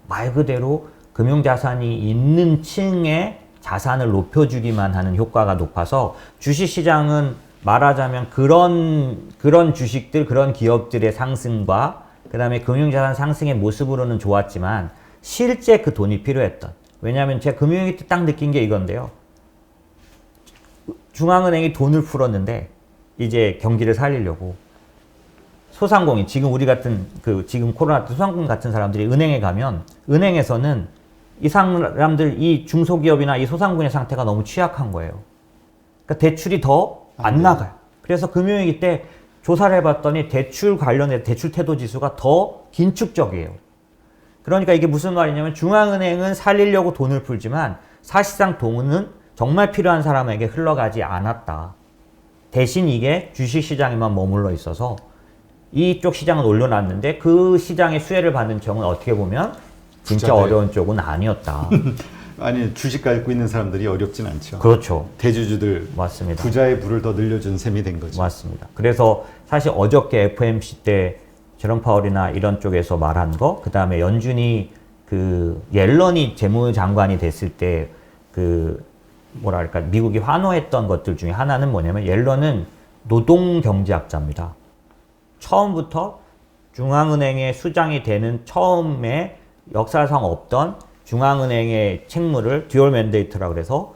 말 그대로 금융자산이 있는 층의 자산을 높여주기만 하는 효과가 높아서 주식시장은 말하자면 그런 주식들, 그런 기업들의 상승과 그 다음에 금융자산 상승의 모습으로는 좋았지만 실제 그 돈이 필요했던, 왜냐하면 제가 금융위기 때 딱 느낀 게 이건데요. 중앙은행이 돈을 풀었는데 이제 경기를 살리려고 소상공인, 지금 우리 같은 지금 코로나 때 소상공인 같은 사람들이 은행에 가면 은행에서는 이 사람들, 이 중소기업이나 이 소상공인의 상태가 너무 취약한 거예요. 그러니까 대출이 더 안 나가요. 그래서 금융위기 때 조사를 해봤더니 대출 관련해 대출 태도 지수가 더 긴축적이에요. 그러니까 이게 무슨 말이냐면 중앙은행은 살리려고 돈을 풀지만 사실상 돈은 정말 필요한 사람에게 흘러가지 않았다. 대신 이게 주식시장에만 머물러 있어서 이쪽 시장은 올려놨는데 그 시장의 수혜를 받는 쪽은 어떻게 보면 진짜 부자들. 어려운 쪽은 아니었다. 아니 주식 갖고 있는 사람들이 어렵진 않죠. 그렇죠. 대주주들 맞습니다. 부자의 부를 더 늘려준 셈이 된 거죠. 맞습니다. 그래서 사실 어저께 FMC 때 제롬 파월이나 이런 쪽에서 말한 거, 그 다음에 연준이 옐런이 재무장관이 됐을 때 미국이 환호했던 것들 중에 하나는 뭐냐면 옐런은 노동경제학자입니다. 처음부터 중앙은행의 수장이 되는 처음에 역사상 없던 중앙은행의 책무를 듀얼 맨데이트라고 그래서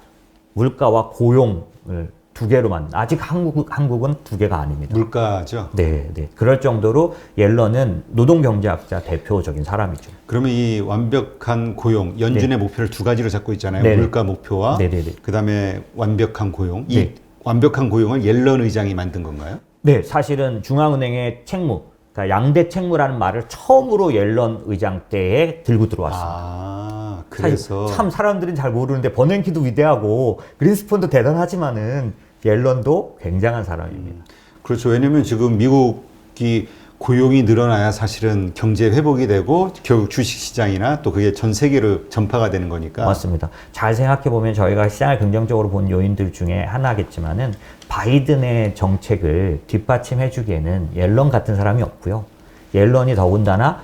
물가와 고용을 두 개로 아직 한국은 두 개가 아닙니다. 물가죠. 네. 그럴 정도로 옐런은 노동경제학자 대표적인 사람이죠. 그러면 이 완벽한 고용, 연준의 목표를 두 가지로 잡고 있잖아요. 네네. 물가 목표와 네네네. 그다음에 완벽한 고용. 이 네. 완벽한 고용을 옐런 의장이 만든 건가요? 네, 사실은 중앙은행의 책무, 그러니까 양대 책무라는 말을 처음으로 옐런 의장 때에 들고 들어왔습니다. 그래서 참 사람들은 잘 모르는데 버냉키도 위대하고 그린스폰도 대단하지만은 옐런도 굉장한 사람입니다. 그렇죠. 왜냐하면 지금 미국이 고용이 늘어나야 사실은 경제 회복이 되고 결국 주식시장이나 또 그게 전 세계로 전파가 되는 거니까. 맞습니다. 잘 생각해 보면 저희가 시장을 긍정적으로 본 요인들 중에 하나겠지만은 바이든의 정책을 뒷받침해 주기에는 옐런 같은 사람이 없고요. 옐런이 더군다나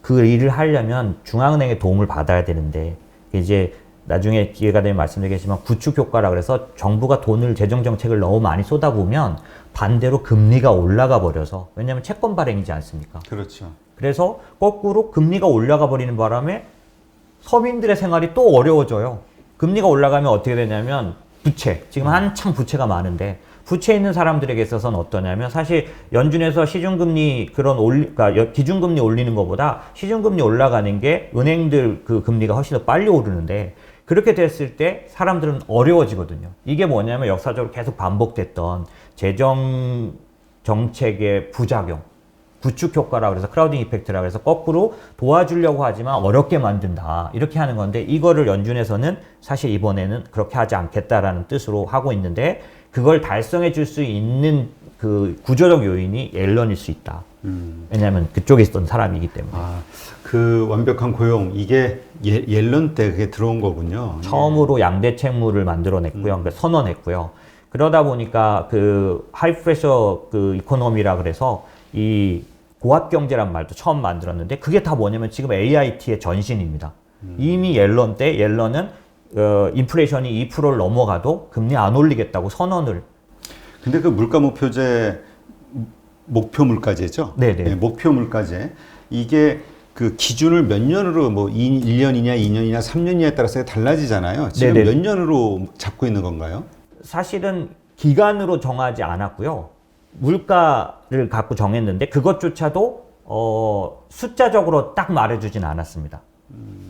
그 일을 하려면 중앙은행의 도움을 받아야 되는데 이제 나중에 기회가 되면 말씀드리겠지만 구축 효과라 그래서 정부가 재정 정책을 너무 많이 쏟아부으면 반대로 금리가 올라가 버려서, 왜냐하면 채권 발행이지 않습니까? 그렇죠. 그래서 거꾸로 금리가 올라가 버리는 바람에 서민들의 생활이 또 어려워져요. 금리가 올라가면 어떻게 되냐면 지금 한창 부채가 많은데 부채 있는 사람들에게 있어서는 어떠냐면 사실 연준에서 시중금리 그러니까 기준금리 올리는 것보다 시중금리 올라가는 게 은행들 그 금리가 훨씬 더 빨리 오르는데 그렇게 됐을 때 사람들은 어려워지거든요. 이게 뭐냐면 역사적으로 계속 반복됐던 재정 정책의 부작용, 구축 효과라 그래서 크라우딩 이펙트라 그래서 거꾸로 도와주려고 하지만 어렵게 만든다 이렇게 하는 건데 이거를 연준에서는 사실 이번에는 그렇게 하지 않겠다라는 뜻으로 하고 있는데 그걸 달성해 줄 수 있는 그 구조적 요인이 옐런일 수 있다. 왜냐하면 그쪽에 있던 사람이기 때문에. 그 완벽한 고용 이게 옐런 때 그게 들어온 거군요. 처음으로 양대 책무를 만들어냈고요. 그러니까 선언했고요. 그러다 보니까 그 하이 프레셔 그 이코노미라 그래서 이 고압 경제란 말도 처음 만들었는데 그게 다 뭐냐면 지금 AIT의 전신입니다. 이미 옐런 때 옐런은 인플레이션이 2%를 넘어가도 금리 안 올리겠다고 선언을. 근데 그 물가 목표제 목표 물가제죠? 네네. 네, 목표 물가제 이게 그 기준을 몇 년으로 뭐 1년이냐 2년이냐 3년이냐에 따라서 달라지잖아요. 지금 네네. 몇 년으로 잡고 있는 건가요? 사실은 기간으로 정하지 않았고요. 물가를 갖고 정했는데 그것조차도 숫자적으로 딱 말해주진 않았습니다.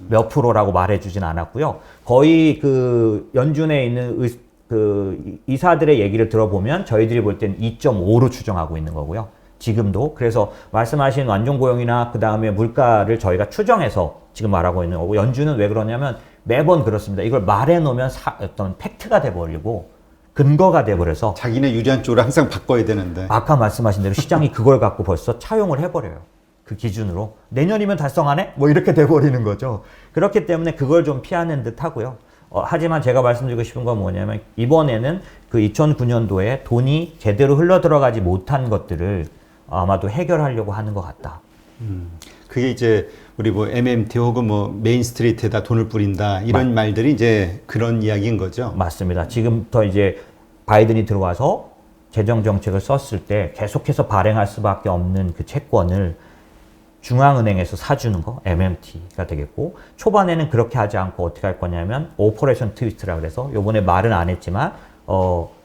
몇 프로라고 말해주진 않았고요. 거의 그 연준에 있는 그 이사들의 얘기를 들어보면 저희들이 볼 때는 2.5로 추정하고 있는 거고요. 지금도. 그래서 말씀하신 완전 고용이나 그 다음에 물가를 저희가 추정해서 지금 말하고 있는 거고 연준은 왜 그러냐면 매번 그렇습니다. 이걸 말해 놓으면 어떤 팩트가 돼버리고 근거가 돼버려서 자기네 유리한 쪽으로 항상 바꿔야 되는데 아까 말씀하신 대로 시장이 그걸 갖고 벌써 차용을 해버려요. 그 기준으로. 내년이면 달성하네? 뭐 이렇게 돼버리는 거죠. 그렇기 때문에 그걸 좀 피하는 듯 하고요. 하지만 제가 말씀드리고 싶은 건 뭐냐면 이번에는 그 2009년도에 돈이 제대로 흘러 들어가지 못한 것들을 아마도 해결하려고 하는 것 같다. 그게 이제 우리 뭐 MMT 혹은 뭐 메인 스트리트에다 돈을 뿌린다 이런 말들이 이제 그런 이야기인 거죠. 맞습니다. 지금부터 이제 바이든이 들어와서 재정 정책을 썼을 때 계속해서 발행할 수밖에 없는 그 채권을 중앙은행에서 사주는 거 MMT가 되겠고 초반에는 그렇게 하지 않고 어떻게 할 거냐면 오퍼레이션 트위스트라 그래서 요번에 말은 안 했지만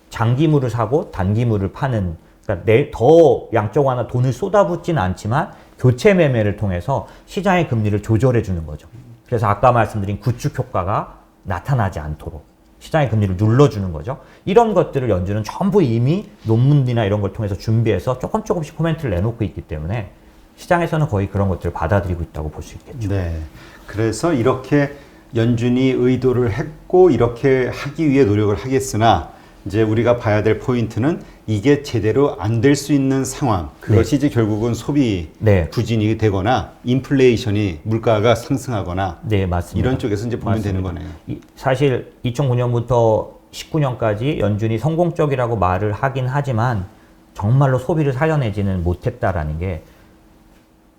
장기물을 사고 단기물을 파는 그러니까 더 양쪽 하나 돈을 쏟아붓진 않지만 교체 매매를 통해서 시장의 금리를 조절해 주는 거죠. 그래서 아까 말씀드린 구축 효과가 나타나지 않도록 시장의 금리를 눌러주는 거죠. 이런 것들을 연준은 전부 이미 논문이나 이런 걸 통해서 준비해서 조금씩 코멘트를 내놓고 있기 때문에 시장에서는 거의 그런 것들을 받아들이고 있다고 볼 수 있겠죠. 네. 그래서 이렇게 연준이 의도를 했고 이렇게 하기 위해 노력을 하겠으나 이제 우리가 봐야 될 포인트는 이게 제대로 안 될 수 있는 상황. 그것이 이제 결국은 소비 부진이 되거나 인플레이션이 물가가 상승하거나 네, 맞습니다. 이런 쪽에서 이제 보면 되는 거네요. 사실 2009년부터 19년까지 연준이 성공적이라고 말을 하긴 하지만 정말로 소비를 살려내지는 못했다라는 게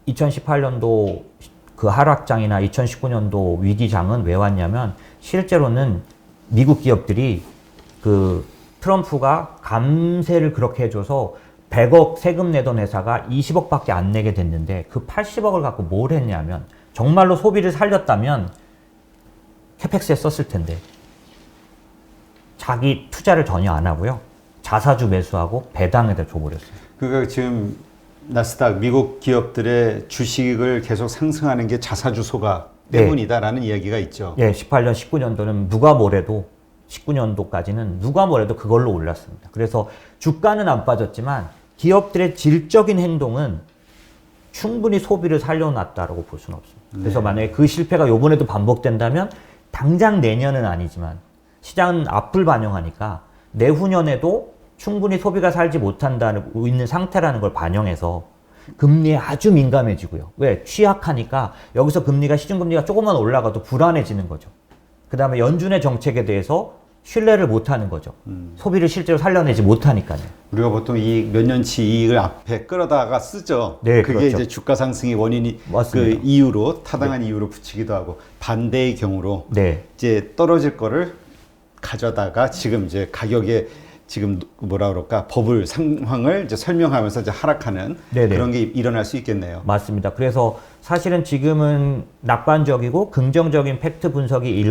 2018년도 그 하락장이나 2019년도 위기장은 왜 왔냐면 실제로는 미국 기업들이 그 트럼프가 감세를 그렇게 해줘서 100억 세금 내던 회사가 20억밖에 안 내게 됐는데 그 80억을 갖고 뭘 했냐면 정말로 소비를 살렸다면 캐펙스에 썼을 텐데 자기 투자를 전혀 안 하고요. 자사주 매수하고 배당에다 줘버렸어요. 그러니까 지금 나스닥 미국 기업들의 주식을 계속 상승하는 게 자사주 소가 때문이다라는 이야기가 있죠. 예, 18년, 19년도는 누가 뭐래도 19년도까지는 누가 뭐래도 그걸로 올랐습니다. 그래서 주가는 안 빠졌지만 기업들의 질적인 행동은 충분히 소비를 살려놨다라고 볼 수는 없습니다. 그래서 만약에 그 실패가 요번에도 반복된다면 당장 내년은 아니지만 시장은 앞을 반영하니까 내후년에도 충분히 소비가 살지 못한다고 있는 상태라는 걸 반영해서 금리에 아주 민감해지고요. 왜? 취약하니까 여기서 금리가 시중금리가 조금만 올라가도 불안해지는 거죠. 그 다음에 연준의 정책에 대해서 신뢰를 못하는 거죠. 소비를 실제로 살려내지 못하니까요. 우리가 보통 이익 몇 년치 이익을 앞에 끌어다가 쓰죠. 네, 그게 그렇죠. 이제 주가 상승의 원인이 맞습니다. 그 이유로 타당한 이유로 붙이기도 하고 반대의 경우로 네. 이제 떨어질 거를 가져다가 지금 이제 가격에 지금 뭐라 그럴까 버블 상황을 이제 설명하면서 이제 하락하는 네네. 그런 게 일어날 수 있겠네요. 맞습니다. 그래서 사실은 지금은 낙관적이고 긍정적인 팩트 분석이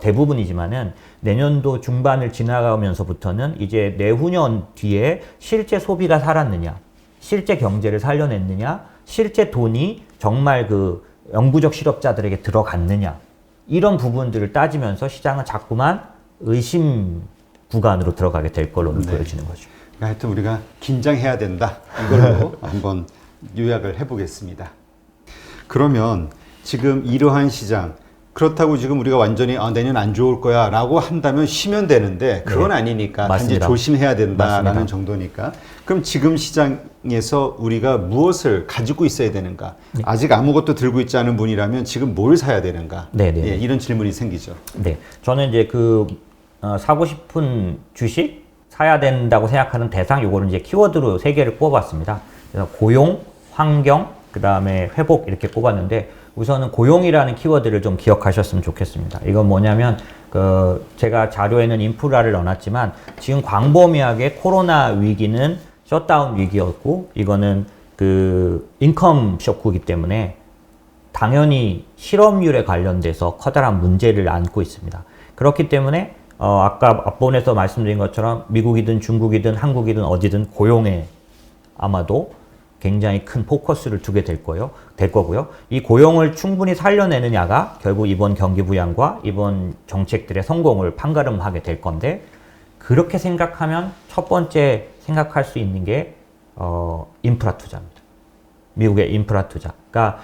대부분이지만은 내년도 중반을 지나가면서부터는 이제 내후년 뒤에 실제 소비가 살았느냐, 실제 경제를 살려냈느냐, 실제 돈이 정말 그 영구적 실업자들에게 들어갔느냐, 이런 부분들을 따지면서 시장은 자꾸만 의심 구간으로 들어가게 될 걸로 보여지는 거죠. 그러니까 하여튼 우리가 긴장해야 된다. 이걸로 한번 요약을 해보겠습니다. 그러면 지금 이러한 시장, 그렇다고 지금 우리가 완전히 내년 안 좋을 거야 라고 한다면 쉬면 되는데 그건 네. 아니니까 맞습니다. 단지 조심해야 된다라는 맞습니다. 정도니까 그럼 지금 시장에서 우리가 무엇을 가지고 있어야 되는가? 아직 아무것도 들고 있지 않은 분이라면 지금 뭘 사야 되는가? 네네. 예, 이런 질문이 생기죠. 네. 저는 이제 사고 싶은 주식 사야 된다고 생각하는 대상, 요거를 이제 키워드로 3개를 꼽아봤습니다. 그래서 고용, 환경, 그 다음에 회복 이렇게 꼽았는데 우선은 고용이라는 키워드를 좀 기억하셨으면 좋겠습니다. 이건 뭐냐면 제가 자료에는 인프라를 넣어놨지만 지금 광범위하게 코로나 위기는 셧다운 위기였고 이거는 인컴 쇼크이기 때문에 당연히 실업률에 관련돼서 커다란 문제를 안고 있습니다. 그렇기 때문에 아까 앞본에서 말씀드린 것처럼 미국이든 중국이든 한국이든 어디든 고용에 아마도 굉장히 큰 포커스를 두게 될 거고요. 이 고용을 충분히 살려내느냐가 결국 이번 경기 부양과 이번 정책들의 성공을 판가름하게 될 건데 그렇게 생각하면 첫 번째 생각할 수 있는 게 인프라 투자입니다. 미국의 인프라 투자. 그러니까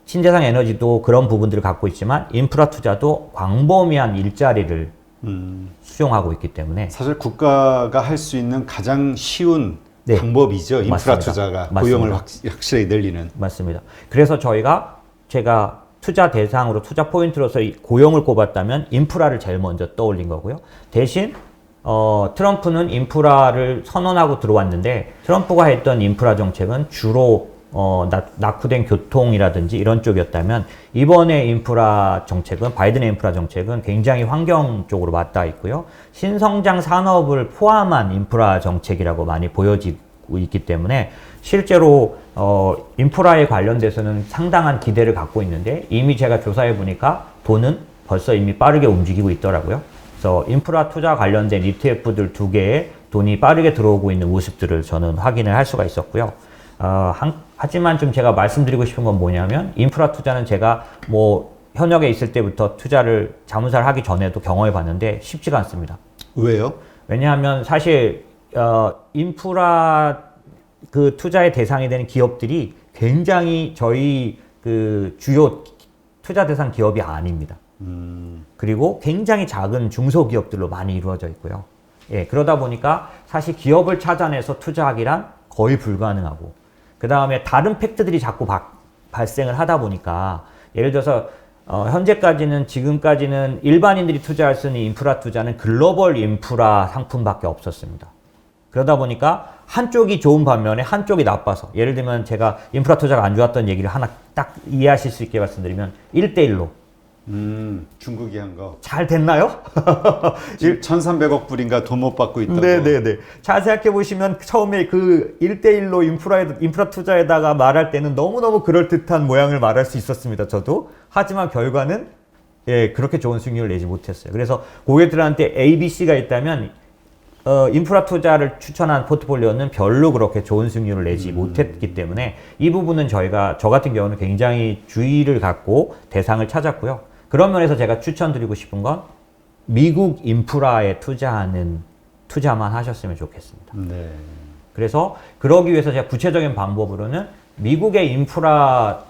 신재생 에너지도 그런 부분들을 갖고 있지만 인프라 투자도 광범위한 일자리를 수용하고 있기 때문에 사실 국가가 할 수 있는 가장 쉬운 네. 방법이죠. 인프라 맞습니다. 투자가 맞습니다. 고용을 확실히 늘리는. 맞습니다. 그래서 제가 투자 대상으로 투자 포인트로서 이 고용을 꼽았다면 인프라를 제일 먼저 떠올린 거고요. 대신 트럼프는 인프라를 선언하고 들어왔는데 트럼프가 했던 인프라 정책은 주로 낙후된 교통이라든지 이런 쪽이었다면 이번에 인프라 정책은 바이든의 인프라 정책은 굉장히 환경 쪽으로 맞닿아 있고요. 신성장 산업을 포함한 인프라 정책이라고 많이 보여지고 있기 때문에 실제로 인프라에 관련돼서는 상당한 기대를 갖고 있는데 이미 제가 조사해 보니까 돈은 벌써 이미 빠르게 움직이고 있더라고요. 그래서 인프라 투자 관련된 ETF들 2개에 돈이 빠르게 들어오고 있는 모습들을 저는 확인을 할 수가 있었고요. 하지만 좀 제가 말씀드리고 싶은 건 뭐냐면 인프라 투자는 제가 현역에 있을 때부터 자문사를 하기 전에도 경험해 봤는데 쉽지가 않습니다. 왜요? 왜냐하면 사실 인프라 투자의 대상이 되는 기업들이 굉장히 저희 주요 투자 대상 기업이 아닙니다. 그리고 굉장히 작은 중소기업들로 많이 이루어져 있고요. 예, 그러다 보니까 사실 기업을 찾아내서 투자하기란 거의 불가능하고 그 다음에 다른 팩트들이 자꾸 발생을 하다 보니까 예를 들어서 지금까지는 일반인들이 투자할 수 있는 인프라 투자는 글로벌 인프라 상품밖에 없었습니다. 그러다 보니까 한쪽이 좋은 반면에 한쪽이 나빠서 예를 들면 제가 인프라 투자가 안 좋았던 얘기를 하나 딱 이해하실 수 있게 말씀드리면 1대1로 중국이 한 거. 잘 됐나요? 지금 1,300억 불인가 돈 못 받고 있다고. 네네네. 잘 생각해 보시면 처음에 1대1로 인프라 투자에다가 말할 때는 너무너무 그럴듯한 모양을 말할 수 있었습니다. 저도. 하지만 결과는 그렇게 좋은 수익률을 내지 못했어요. 그래서 고객들한테 ABC가 있다면 인프라 투자를 추천한 포트폴리오는 별로 그렇게 좋은 수익률을 내지 못했기 때문에 이 부분은 저 같은 경우는 굉장히 주의를 갖고 대상을 찾았고요. 그런 면에서 제가 추천드리고 싶은 건 미국 인프라에 투자만 하셨으면 좋겠습니다. 네. 그래서 그러기 위해서 제가 구체적인 방법으로는 미국의 인프라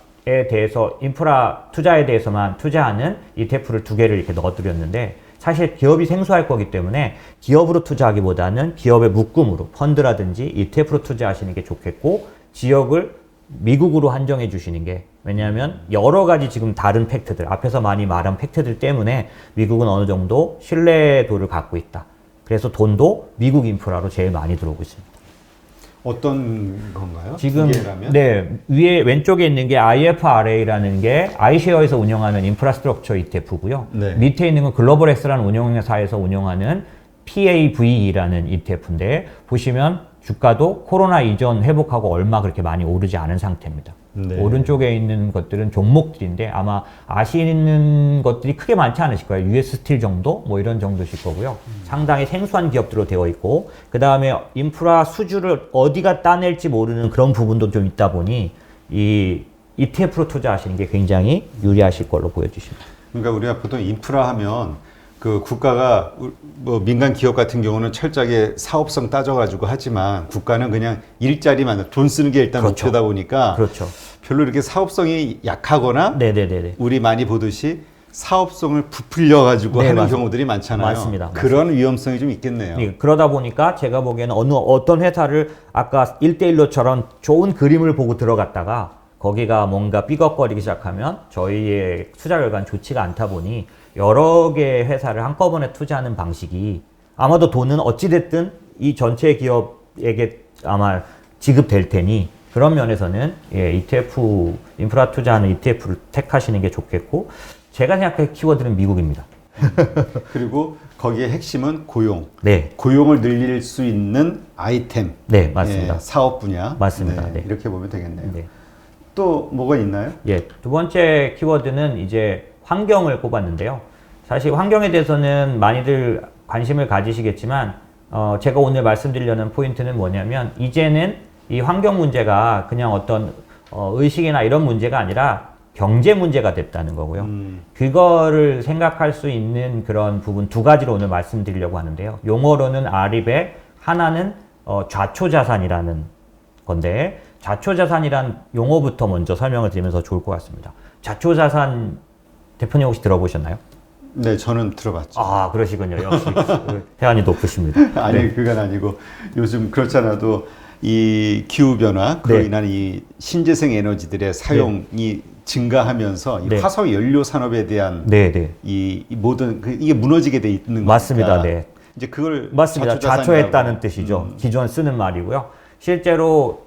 투자에 대해서만 투자하는 ETF를 2개를 이렇게 넣어드렸는데 사실 기업이 생소할 거기 때문에 기업으로 투자하기보다는 기업의 묶음으로 펀드라든지 ETF로 투자하시는 게 좋겠고 지역을 미국으로 한정해 주시는 게 왜냐하면 여러 가지 지금 다른 팩트들 앞에서 많이 말한 팩트들 때문에 미국은 어느 정도 신뢰도를 갖고 있다. 그래서 돈도 미국 인프라로 제일 많이 들어오고 있습니다. 어떤 건가요? 지금 위에 왼쪽에 있는 게 IFRA라는 게 아이쉐어에서 운영하는 인프라스트럭처 ETF고요. 네. 밑에 있는 건 글로벌 X라는 운영사에서 운영하는 PAVE라는 ETF인데 보시면 주가도 코로나 이전 회복하고 얼마 그렇게 많이 오르지 않은 상태입니다. 네. 오른쪽에 있는 것들은 종목들인데 아마 아시는 것들이 크게 많지 않으실 거예요. US 스틸 정도? 뭐 이런 정도실 거고요. 상당히 생소한 기업들로 되어 있고 그 다음에 인프라 수주를 어디가 따낼지 모르는 그런 부분도 좀 있다 보니 이 ETF로 투자하시는 게 굉장히 유리하실 걸로 보여주십니다. 그러니까 우리가 보통 인프라 하면 그 국가가 뭐 민간 기업 같은 경우는 철저하게 사업성 따져가지고 하지만 국가는 그냥 일자리만 돈 쓰는 게 일단 그렇죠. 목표다 보니까 그렇죠. 별로 이렇게 사업성이 약하거나 네네네네. 우리 많이 보듯이 사업성을 부풀려 가지고 네, 하는 맞습니다. 경우들이 많잖아요. 맞습니다. 그런 위험성이 좀 있겠네요. 네, 그러다 보니까 제가 보기에는 어떤 회사를 아까 1대1로처럼 좋은 그림을 보고 들어갔다가 거기가 뭔가 삐걱거리기 시작하면 저희의 투자 결과는 좋지가 않다 보니 여러 개의 회사를 한꺼번에 투자하는 방식이 아마도 돈은 어찌됐든 이 전체 기업에게 아마 지급될 테니 그런 면에서는 예, ETF, 인프라 투자하는 ETF를 택하시는 게 좋겠고 제가 생각할 키워드는 미국입니다. 그리고 거기에 핵심은 고용. 네. 고용을 늘릴 수 있는 아이템. 네, 맞습니다. 예, 사업 분야. 맞습니다. 네. 이렇게 보면 되겠네요. 네. 또 뭐가 있나요? 예, 두 번째 키워드는 이제 환경을 꼽았는데요. 사실 환경에 대해서는 많이들 관심을 가지시겠지만, 제가 오늘 말씀드리려는 포인트는 뭐냐면, 이제는 이 환경 문제가 그냥 어떤 의식이나 이런 문제가 아니라 경제 문제가 됐다는 거고요. 그거를 생각할 수 있는 그런 부분 두 가지로 오늘 말씀드리려고 하는데요. 용어로는 아립에 하나는 좌초자산이라는 건데, 좌초자산이란 용어부터 먼저 설명을 드리면서 좋을 것 같습니다. 좌초자산 대표님 혹시 들어보셨나요? 네, 저는 들어봤죠. 아, 그러시군요. 역시 회원이 높으십니다. 아니, 네. 그건 아니고 요즘 그렇잖아도 이 기후변화, 그로 네. 인한 이 신재생 에너지들의 사용이 증가하면서 이 네. 화석 연료 산업에 대한 네, 네. 이 모든 이게 무너지게 돼 있는 맞습니다. 거니까 네. 이제 그걸 맞습니다. 좌초자산이라고. 좌초했다는 뜻이죠. 기존 쓰는 말이고요. 실제로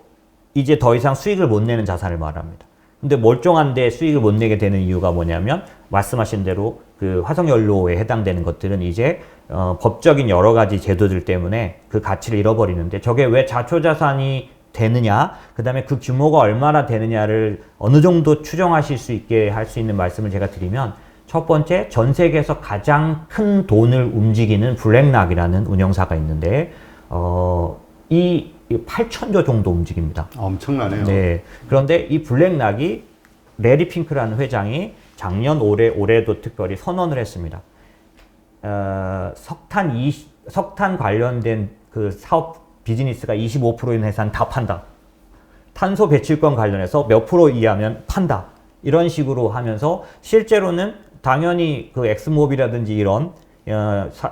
이제 더 이상 수익을 못 내는 자산을 말합니다. 근데 멀쩡한데 수익을 못 내게 되는 이유가 뭐냐면 말씀하신 대로 그 화석연료에 해당되는 것들은 이제 법적인 여러 가지 제도들 때문에 그 가치를 잃어버리는데 저게 왜 좌초자산이 되느냐, 그 다음에 그 규모가 얼마나 되느냐를 어느 정도 추정하실 수 있게 할 수 있는 말씀을 제가 드리면 첫 번째, 전 세계에서 가장 큰 돈을 움직이는 블랙락이라는 운영사가 있는데 이 8천조 정도 움직입니다. 엄청나네요. 네. 그런데 이 블랙락이 레리 핑크라는 회장이 작년 올해도 특별히 선언을 했습니다. 석탄 관련된 그 사업 비즈니스가 25%인 회사는 다 판다. 탄소 배출권 관련해서 몇 프로 이하면 판다. 이런 식으로 하면서 실제로는 당연히 그 엑스모빌이라든지 이런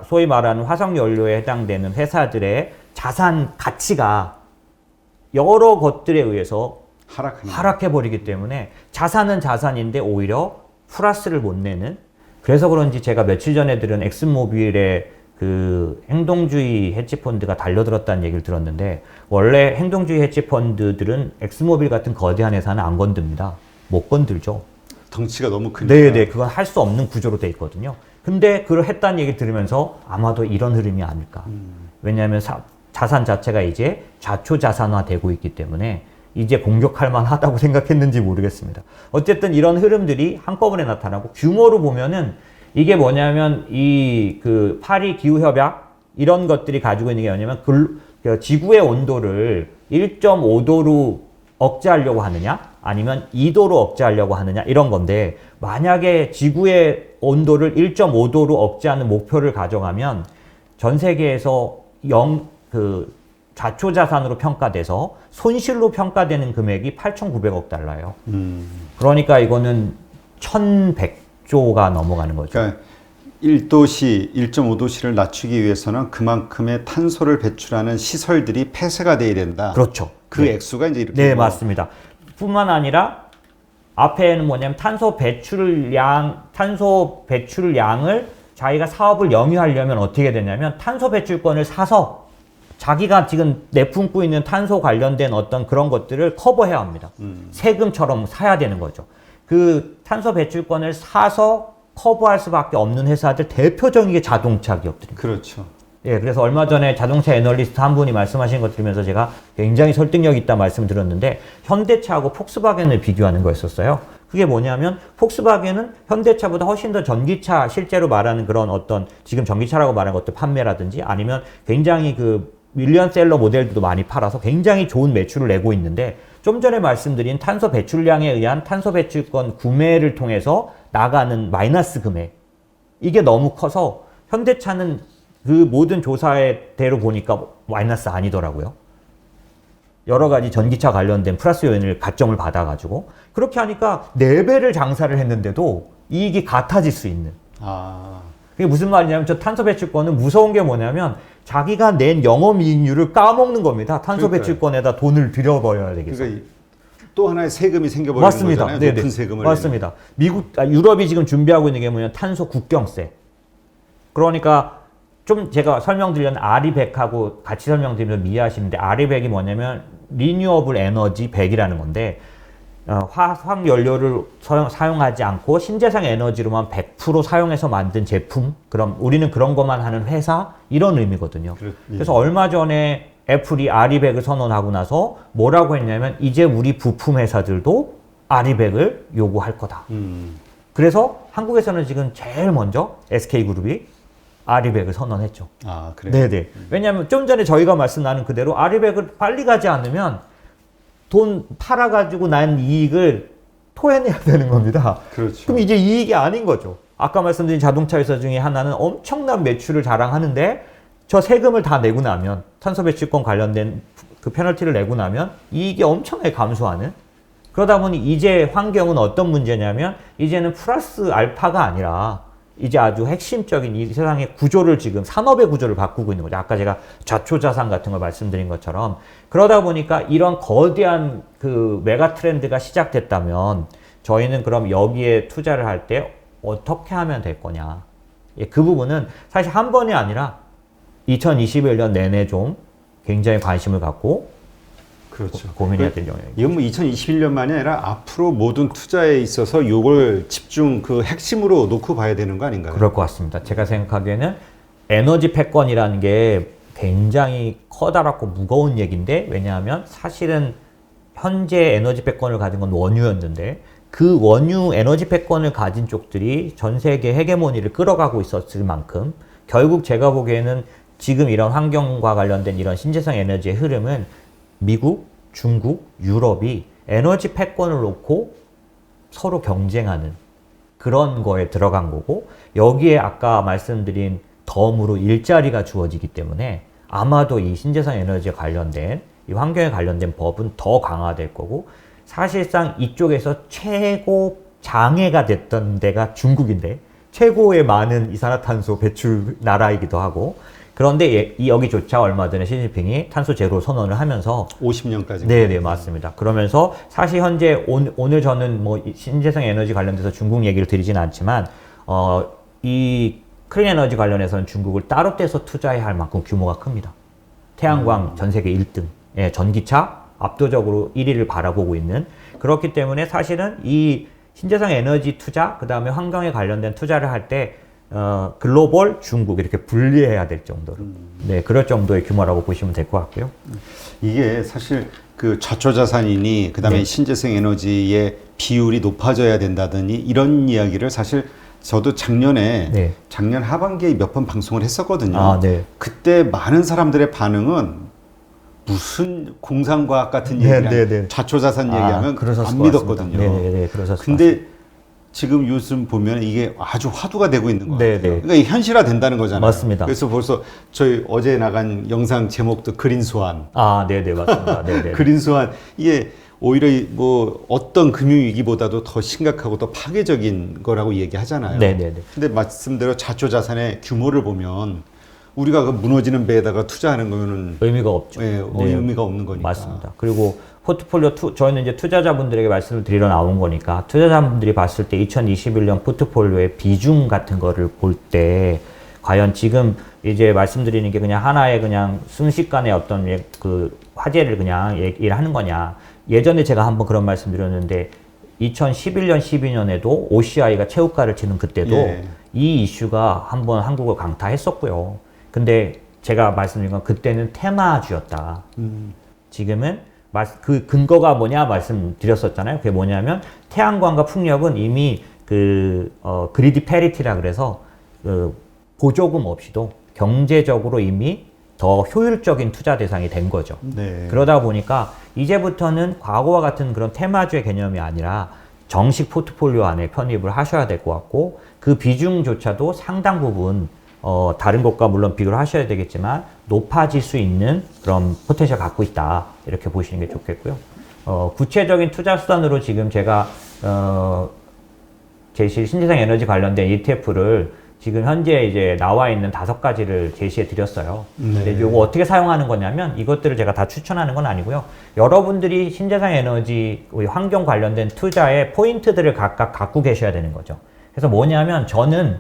소위 말하는 화석연료에 해당되는 회사들의 자산 가치가 여러 것들에 의해서 하락해버리기 때문에 자산은 자산인데 오히려 플러스를 못 내는, 그래서 그런지 제가 며칠 전에 들은 엑스모빌의 그 행동주의 헤지펀드가 달려들었다는 얘기를 들었는데 원래 행동주의 헤지펀드들은 엑스모빌 같은 거대한 회사는 안 건듭니다. 못 건들죠. 덩치가 너무 크니까. 네네, 그건 할 수 없는 구조로 돼 있거든요. 근데 그걸 했다는 얘기 들으면서 아마도 이런 흐름이 아닐까. 왜냐하면 자산 자체가 이제 좌초자산화 되고 있기 때문에 이제 공격할 만하다고 생각했는지 모르겠습니다. 어쨌든 이런 흐름들이 한꺼번에 나타나고 규모로 보면은 이게 뭐냐면 이 그 파리 기후협약 이런 것들이 가지고 있는 게 뭐냐면 지구의 온도를 1.5도로 억제하려고 하느냐 아니면 2도로 억제하려고 하느냐 이런 건데 만약에 지구의 온도를 1.5도로 억제하는 목표를 가져가면 전 세계에서 좌초자산으로 평가돼서 손실로 평가되는 금액이 8,900억 달러예요. 그러니까 이거는 1,100조가 넘어가는 거죠. 그러니까 1도시, 1.5도시를 낮추기 위해서는 그만큼의 탄소를 배출하는 시설들이 폐쇄가 돼야 된다. 그렇죠. 그 네. 액수가 이제 이렇게. 네, 맞습니다. 뿐만 아니라 앞에는 뭐냐면 탄소 배출량을 자기가 사업을 영위하려면 어떻게 되냐면 탄소 배출권을 사서 자기가 지금 내뿜고 있는 탄소 관련된 어떤 그런 것들을 커버해야 합니다. 세금처럼 사야 되는 거죠. 그 탄소 배출권을 사서 커버할 수밖에 없는 회사들 대표적인 게 자동차 기업들입니다. 그렇죠. 예, 그래서 얼마 전에 자동차 애널리스트 한 분이 말씀하신 거 들으면서 제가 굉장히 설득력 있다 말씀을 드렸는데 현대차하고 폭스바겐을 비교하는 거였었어요. 그게 뭐냐면 폭스바겐은 현대차보다 훨씬 더 전기차 실제로 말하는 그런 어떤 지금 전기차라고 말하는 것들 판매라든지 아니면 굉장히 그 밀리언셀러 모델들도 많이 팔아서 굉장히 좋은 매출을 내고 있는데 좀 전에 말씀드린 탄소 배출량에 의한 탄소 배출권 구매를 통해서 나가는 마이너스 금액 이게 너무 커서 현대차는 그 모든 조사대로 보니까 마이너스 아니더라고요. 여러 가지 전기차 관련된 플러스 요인을 가점을 받아가지고 그렇게 하니까 4배를 장사를 했는데도 이익이 같아질 수 있는. 그게 무슨 말이냐면 저 탄소 배출권은 무서운 게 뭐냐면 자기가 낸 영업이익률을 까먹는 겁니다. 탄소 배출권에다 돈을 들여버려야 되겠어. 그러니까 또 하나의 세금이 생겨버리는 맞습니다. 거잖아요. 네네. 높은 세금을. 맞습니다. 유럽이 지금 준비하고 있는 게 뭐냐면 탄소 국경세. 그러니까 좀 제가 설명드리려는 RE100하고 같이 설명드리면 이해하시는데 RE100이 뭐냐면 리뉴어블 에너지 100이라는 건데 화학 연료를 사용하지 않고 신재생 에너지로만 100% 사용해서 만든 제품 그럼 우리는 그런 것만 하는 회사 이런 의미거든요. 그래서 얼마 전에 애플이 RE100을 선언하고 나서 뭐라고 했냐면 이제 우리 부품 회사들도 RE100을 요구할 거다. 그래서 한국에서는 지금 제일 먼저 SK그룹이 RE100을 선언했죠. 그래요? 네네. 왜냐하면 좀 전에 저희가 말씀 나눈 그대로 RE100을 빨리 가지 않으면 돈 팔아가지고 난 이익을 토해내야 되는 겁니다. 그렇죠. 그럼 이제 이익이 아닌 거죠. 아까 말씀드린 자동차 회사 중에 하나는 엄청난 매출을 자랑하는데 저 세금을 다 내고 나면 탄소 배출권 관련된 그 페널티를 내고 나면 이익이 엄청나게 감소하는 그러다 보니 이제 환경은 어떤 문제냐면 이제는 플러스 알파가 아니라 이제 아주 핵심적인 이 세상의 구조를 지금 산업의 구조를 바꾸고 있는 거죠. 아까 제가 좌초자산 같은 걸 말씀드린 것처럼 그러다 보니까 이런 거대한 그 메가 트렌드가 시작됐다면 저희는 그럼 여기에 투자를 할 때 어떻게 하면 될 거냐. 예, 그 부분은 사실 한 번이 아니라 2021년 내내 좀 굉장히 관심을 갖고 그렇죠. 고민해야 될 영역이죠. 이건 뭐 2021년만이 아니라 앞으로 모든 투자에 있어서 이걸 집중 그 핵심으로 놓고 봐야 되는 거 아닌가요? 그럴 것 같습니다. 제가 생각하기에는 에너지 패권이라는 게 굉장히 커다랗고 무거운 얘기인데 왜냐하면 사실은 현재 에너지 패권을 가진 건 원유였는데 그 원유 에너지 패권을 가진 쪽들이 전 세계 헤게모니를 끌어가고 있었을 만큼 결국 제가 보기에는 지금 이런 환경과 관련된 이런 신재생 에너지의 흐름은 미국, 중국, 유럽이 에너지 패권을 놓고 서로 경쟁하는 그런 거에 들어간 거고 여기에 아까 말씀드린 덤으로 일자리가 주어지기 때문에 아마도 이 신재생 에너지에 관련된 이 환경에 관련된 법은 더 강화될 거고 사실상 이쪽에서 최고 장애가 됐던 데가 중국인데 최고의 많은 이산화탄소 배출 나라이기도 하고 그런데 여기조차 얼마 전에 시진핑이 탄소 제로 선언을 하면서 50년까지. 네네 맞습니다. 그러면서 사실 현재 오늘 저는 뭐 신재생 에너지 관련돼서 중국 얘기를 드리진 않지만 이 클린 에너지 관련해서는 중국을 따로 떼서 투자해야 할 만큼 규모가 큽니다. 태양광 전 세계 1등, 예, 전기차 압도적으로 1위를 바라보고 있는 그렇기 때문에 사실은 이 신재생 에너지 투자 그 다음에 환경에 관련된 투자를 할 때 글로벌, 중국 이렇게 분리해야 될 정도로 네 그럴 정도의 규모라고 보시면 될 것 같고요. 이게 사실 그 좌초자산이니 그다음에 네. 신재생 에너지의 비율이 높아져야 된다더니 이런 이야기를 사실 저도 작년에 네. 작년 하반기에 몇 번 방송을 했었거든요. 아, 네. 그때 많은 사람들의 반응은 무슨 공상과학 같은 네, 얘기를 네, 네. 좌초자산 얘기하면 그러셨을 안 것 믿었거든요. 같습니다. 네, 그러셨을 근데 지금 요즘 보면 이게 아주 화두가 되고 있는 것 네, 같아요. 네. 그러니까 이게 현실화 된다는 거잖아요. 맞습니다. 그래서 벌써 저희 어제 나간 영상 제목도 그린 소환. 아, 네네 맞습니다. 네네. 그린 소환 이게 오히려 뭐 어떤 금융위기보다도 더 심각하고 더 파괴적인 거라고 얘기하잖아요. 네네네. 근데 말씀대로 좌초자산의 규모를 보면 우리가 그 무너지는 배에다가 투자하는 거면은 의미가 없죠. 예, 의미가 없는 거니까. 맞습니다. 그리고 포트폴리오 저희는 이제 투자자분들에게 말씀을 드리러 나온 거니까 투자자분들이 봤을 때 2021년 포트폴리오의 비중 같은 거를 볼 때 과연 지금 이제 말씀드리는 게 그냥 하나의 그냥 순식간에 어떤 그 화제를 그냥 얘기를 하는 거냐. 예전에 제가 한번 그런 말씀 드렸는데 2011년, 12년에도 OCI가 최고가를 치는 그때도 예. 이 이슈가 한번 한국을 강타했었고요. 근데 제가 말씀드린 건 그때는 테마주였다. 지금은 그 근거가 뭐냐 말씀드렸었잖아요. 그게 뭐냐면 태양광과 풍력은 이미 그리디 패리티라 그래서 보조금 없이도 경제적으로 이미 더 효율적인 투자 대상이 된 거죠. 네. 그러다 보니까 이제부터는 과거와 같은 그런 테마주의 개념이 아니라 정식 포트폴리오 안에 편입을 하셔야 될 것 같고 그 비중조차도 상당 부분 다른 것과 물론 비교를 하셔야 되겠지만 높아질 수 있는 그런 포텐셜 갖고 있다 이렇게 보시는 게 좋겠고요. 구체적인 투자 수단으로 지금 제가 제시 신재생 에너지 관련된 ETF를 지금 현재 이제 나와 있는 5가지를 제시해 드렸어요. 근데 이거 어떻게 사용하는 거냐면 이것들을 제가 다 추천하는 건 아니고요. 여러분들이 신재생 에너지 환경 관련된 투자의 포인트들을 각각 갖고 계셔야 되는 거죠. 그래서 뭐냐면 저는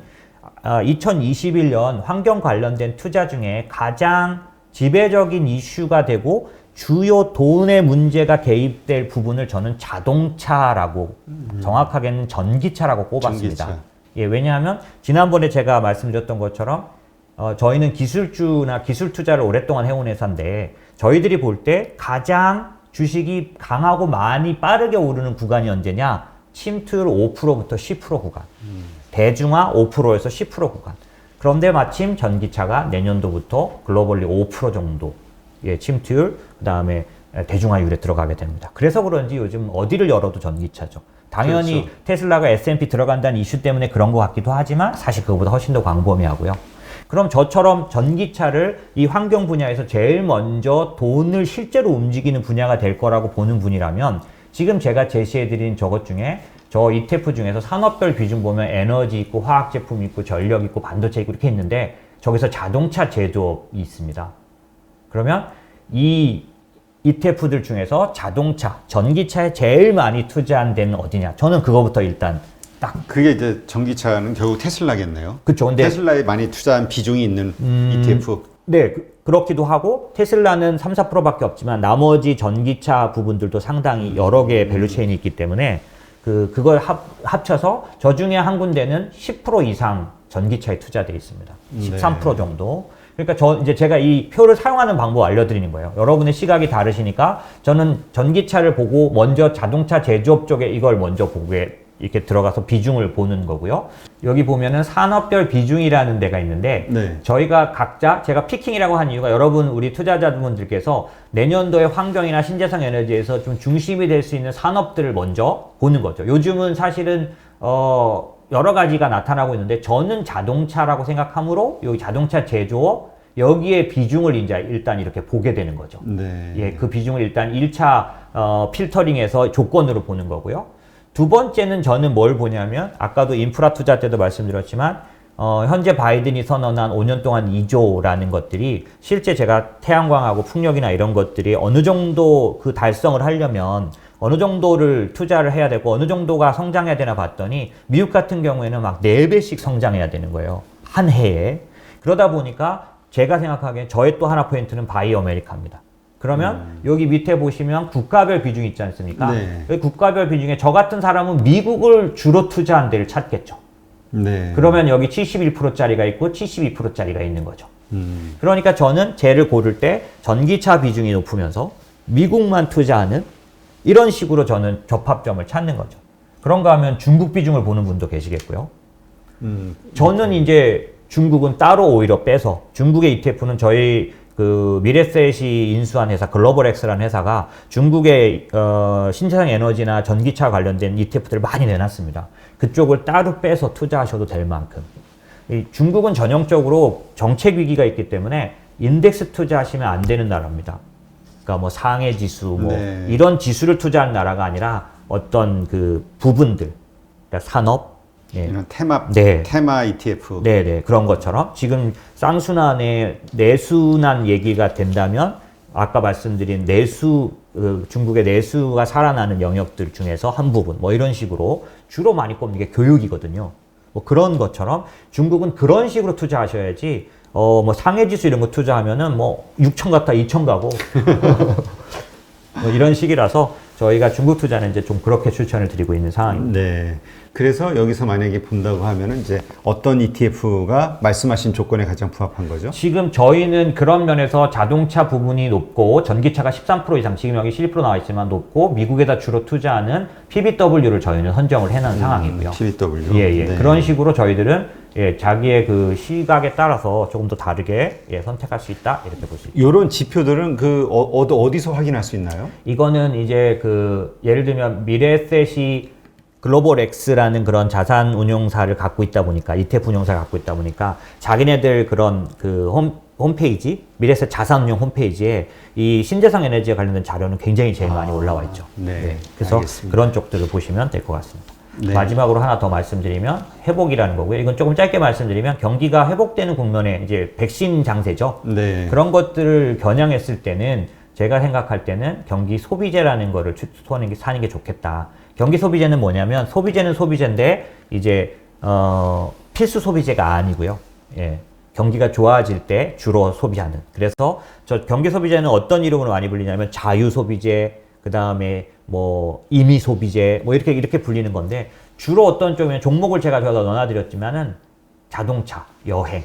2021년 환경 관련된 투자 중에 가장 지배적인 이슈가 되고 주요 돈의 문제가 개입될 부분을 저는 자동차라고 정확하게는 전기차라고 꼽았습니다. 전기차. 예, 왜냐하면 지난번에 제가 말씀드렸던 것처럼 저희는 기술주나 기술 투자를 오랫동안 해온 회사인데 저희들이 볼 때 가장 주식이 강하고 많이 빠르게 오르는 구간이 언제냐? 침투율 5%부터 10% 구간. 대중화 5%에서 10% 구간. 그런데 마침 전기차가 내년도부터 글로벌리 5% 정도 예, 침투율, 그 다음에 대중화율에 들어가게 됩니다. 그래서 그런지 요즘 어디를 열어도 전기차죠. 당연히 그렇죠. 테슬라가 S&P 들어간다는 이슈 때문에 그런 것 같기도 하지만 사실 그거보다 훨씬 더 광범위하고요. 그럼 저처럼 전기차를 이 환경 분야에서 제일 먼저 돈을 실제로 움직이는 분야가 될 거라고 보는 분이라면 지금 제가 제시해드린 저것 중에 저 ETF 중에서 산업별 비중 보면 에너지 있고 화학 제품 있고 전력 있고 반도체 있고 이렇게 있는데 저기서 자동차 제조업이 있습니다. 그러면 이 ETF들 중에서 자동차, 전기차에 제일 많이 투자한 데는 어디냐? 저는 그거부터 일단 딱. 그게 이제 전기차는 결국 테슬라겠네요. 그쵸. 근데 테슬라에 많이 투자한 비중이 있는 ETF. 네, 그렇기도 하고 테슬라는 3, 4%밖에 없지만 나머지 전기차 부분들도 상당히 여러 개의 밸류체인이 있기 때문에 그걸 합쳐서 저 중에 한 군데는 10% 이상 전기차에 투자되어 있습니다. 13% 정도. 그러니까 이제 제가 이 표를 사용하는 방법 알려드리는 거예요. 여러분의 시각이 다르시니까 저는 전기차를 보고 먼저 자동차 제조업 쪽에 이걸 먼저 보게 이렇게 들어가서 비중을 보는 거고요. 여기 보면은 산업별 비중이라는 데가 있는데 네. 저희가 각자 제가 피킹이라고 한 이유가 여러분 우리 투자자분들께서 내년도에 환경이나 신재생 에너지에서 좀 중심이 될 수 있는 산업들을 먼저 보는 거죠. 요즘은 사실은 여러 가지가 나타나고 있는데 저는 자동차라고 생각하므로 여기 자동차 제조업 여기에 비중을 이제 일단 이렇게 보게 되는 거죠. 네. 예, 그 비중을 일단 1차 필터링해서 조건으로 보는 거고요. 두 번째는 저는 뭘 보냐면 아까도 인프라 투자 때도 말씀드렸지만 현재 바이든이 선언한 5년 동안 2조라는 것들이 실제 제가 태양광하고 풍력이나 이런 것들이 어느 정도 그 달성을 하려면 어느 정도를 투자를 해야 되고 어느 정도가 성장해야 되나 봤더니 미국 같은 경우에는 막 4배씩 성장해야 되는 거예요. 한 해에. 그러다 보니까 제가 생각하기엔 저의 또 하나 포인트는 바이 아메리카입니다. 그러면 여기 밑에 보시면 국가별 비중이 있지 않습니까? 네. 그 국가별 비중에 저 같은 사람은 미국을 주로 투자한 데를 찾겠죠. 네. 그러면 여기 71%짜리가 있고 72%짜리가 있는 거죠. 그러니까 저는 쟤를 고를 때 전기차 비중이 높으면서 미국만 투자하는 이런 식으로 저는 접합점을 찾는 거죠. 그런가 하면 중국 비중을 보는 분도 계시겠고요. 저는 이제 중국은 따로 오히려 빼서 중국의 ETF는 저희 그 미래셋이 인수한 회사 글로벌엑스라는 회사가 중국의 신재생 에너지나 전기차 관련된 ETF들을 많이 내놨습니다. 그쪽을 따로 빼서 투자하셔도 될 만큼. 중국은 전형적으로 정책 위기가 있기 때문에 인덱스 투자하시면 안 되는 나라입니다. 그러니까 뭐 상해 지수 뭐 네. 이런 지수를 투자하는 나라가 아니라 어떤 그 부분들, 그러니까 산업, 예. 이런 테마 네. 테마 ETF. 네네 그런 것처럼 지금 쌍순환의 내수난 얘기가 된다면 아까 말씀드린 내수 중국의 내수가 살아나는 영역들 중에서 한 부분 뭐 이런 식으로 주로 많이 꼽는 게 교육이거든요. 뭐 그런 것처럼 중국은 그런 식으로 투자하셔야지 뭐 상해지수 이런 거 투자하면은 뭐 6천 갔다 2천 가고 뭐 이런 식이라서 저희가 중국 투자는 이제 좀 그렇게 추천을 드리고 있는 상황입니다. 네. 그래서 여기서 만약에 본다고 하면은 이제 어떤 ETF가 말씀하신 조건에 가장 부합한 거죠? 지금 저희는 그런 면에서 자동차 부분이 높고 전기차가 13% 이상, 지금 여기 12% 나와 있지만 높고 미국에다 주로 투자하는 PBW를 저희는 선정을 해놓은 상황이고요. PBW. 예. 네. 그런 식으로 저희들은 자기의 그 시각에 따라서 조금 더 다르게 선택할 수 있다 이렇게 볼 수 있습니다. 이런 지표들은 어디서 확인할 수 있나요? 이거는 이제 그 예를 들면 미래셋이 글로벌 X라는 그런 자산 운용사를 갖고 있다 보니까 ETF 운용사를 갖고 있다 보니까 자기네들 그런 그 홈페이지 미래셋 자산 운용 홈페이지에 이 신재생 에너지에 관련된 자료는 굉장히 제일 많이 올라와 있죠. 네, 그래서 알겠습니다. 그런 쪽들을 보시면 될 것 같습니다. 네. 마지막으로 하나 더 말씀드리면 회복이라는 거고요. 이건 조금 짧게 말씀드리면 경기가 회복되는 국면에 이제 백신 장세죠. 네. 그런 것들을 겨냥했을 때는 제가 생각할 때는 경기 소비재라는 거를 사는 게 좋겠다. 경기 소비재는 뭐냐면 소비재는 소비재인데 이제 필수 소비재가 아니고요. 예. 경기가 좋아질 때 주로 소비하는. 그래서 저 경기 소비재는 어떤 이름으로 많이 불리냐면 자유 소비재, 그다음에 뭐 임의 소비재 뭐 이렇게 불리는 건데 주로 어떤 쪽이면 종목을 제가 넣어드렸지만은 자동차, 여행,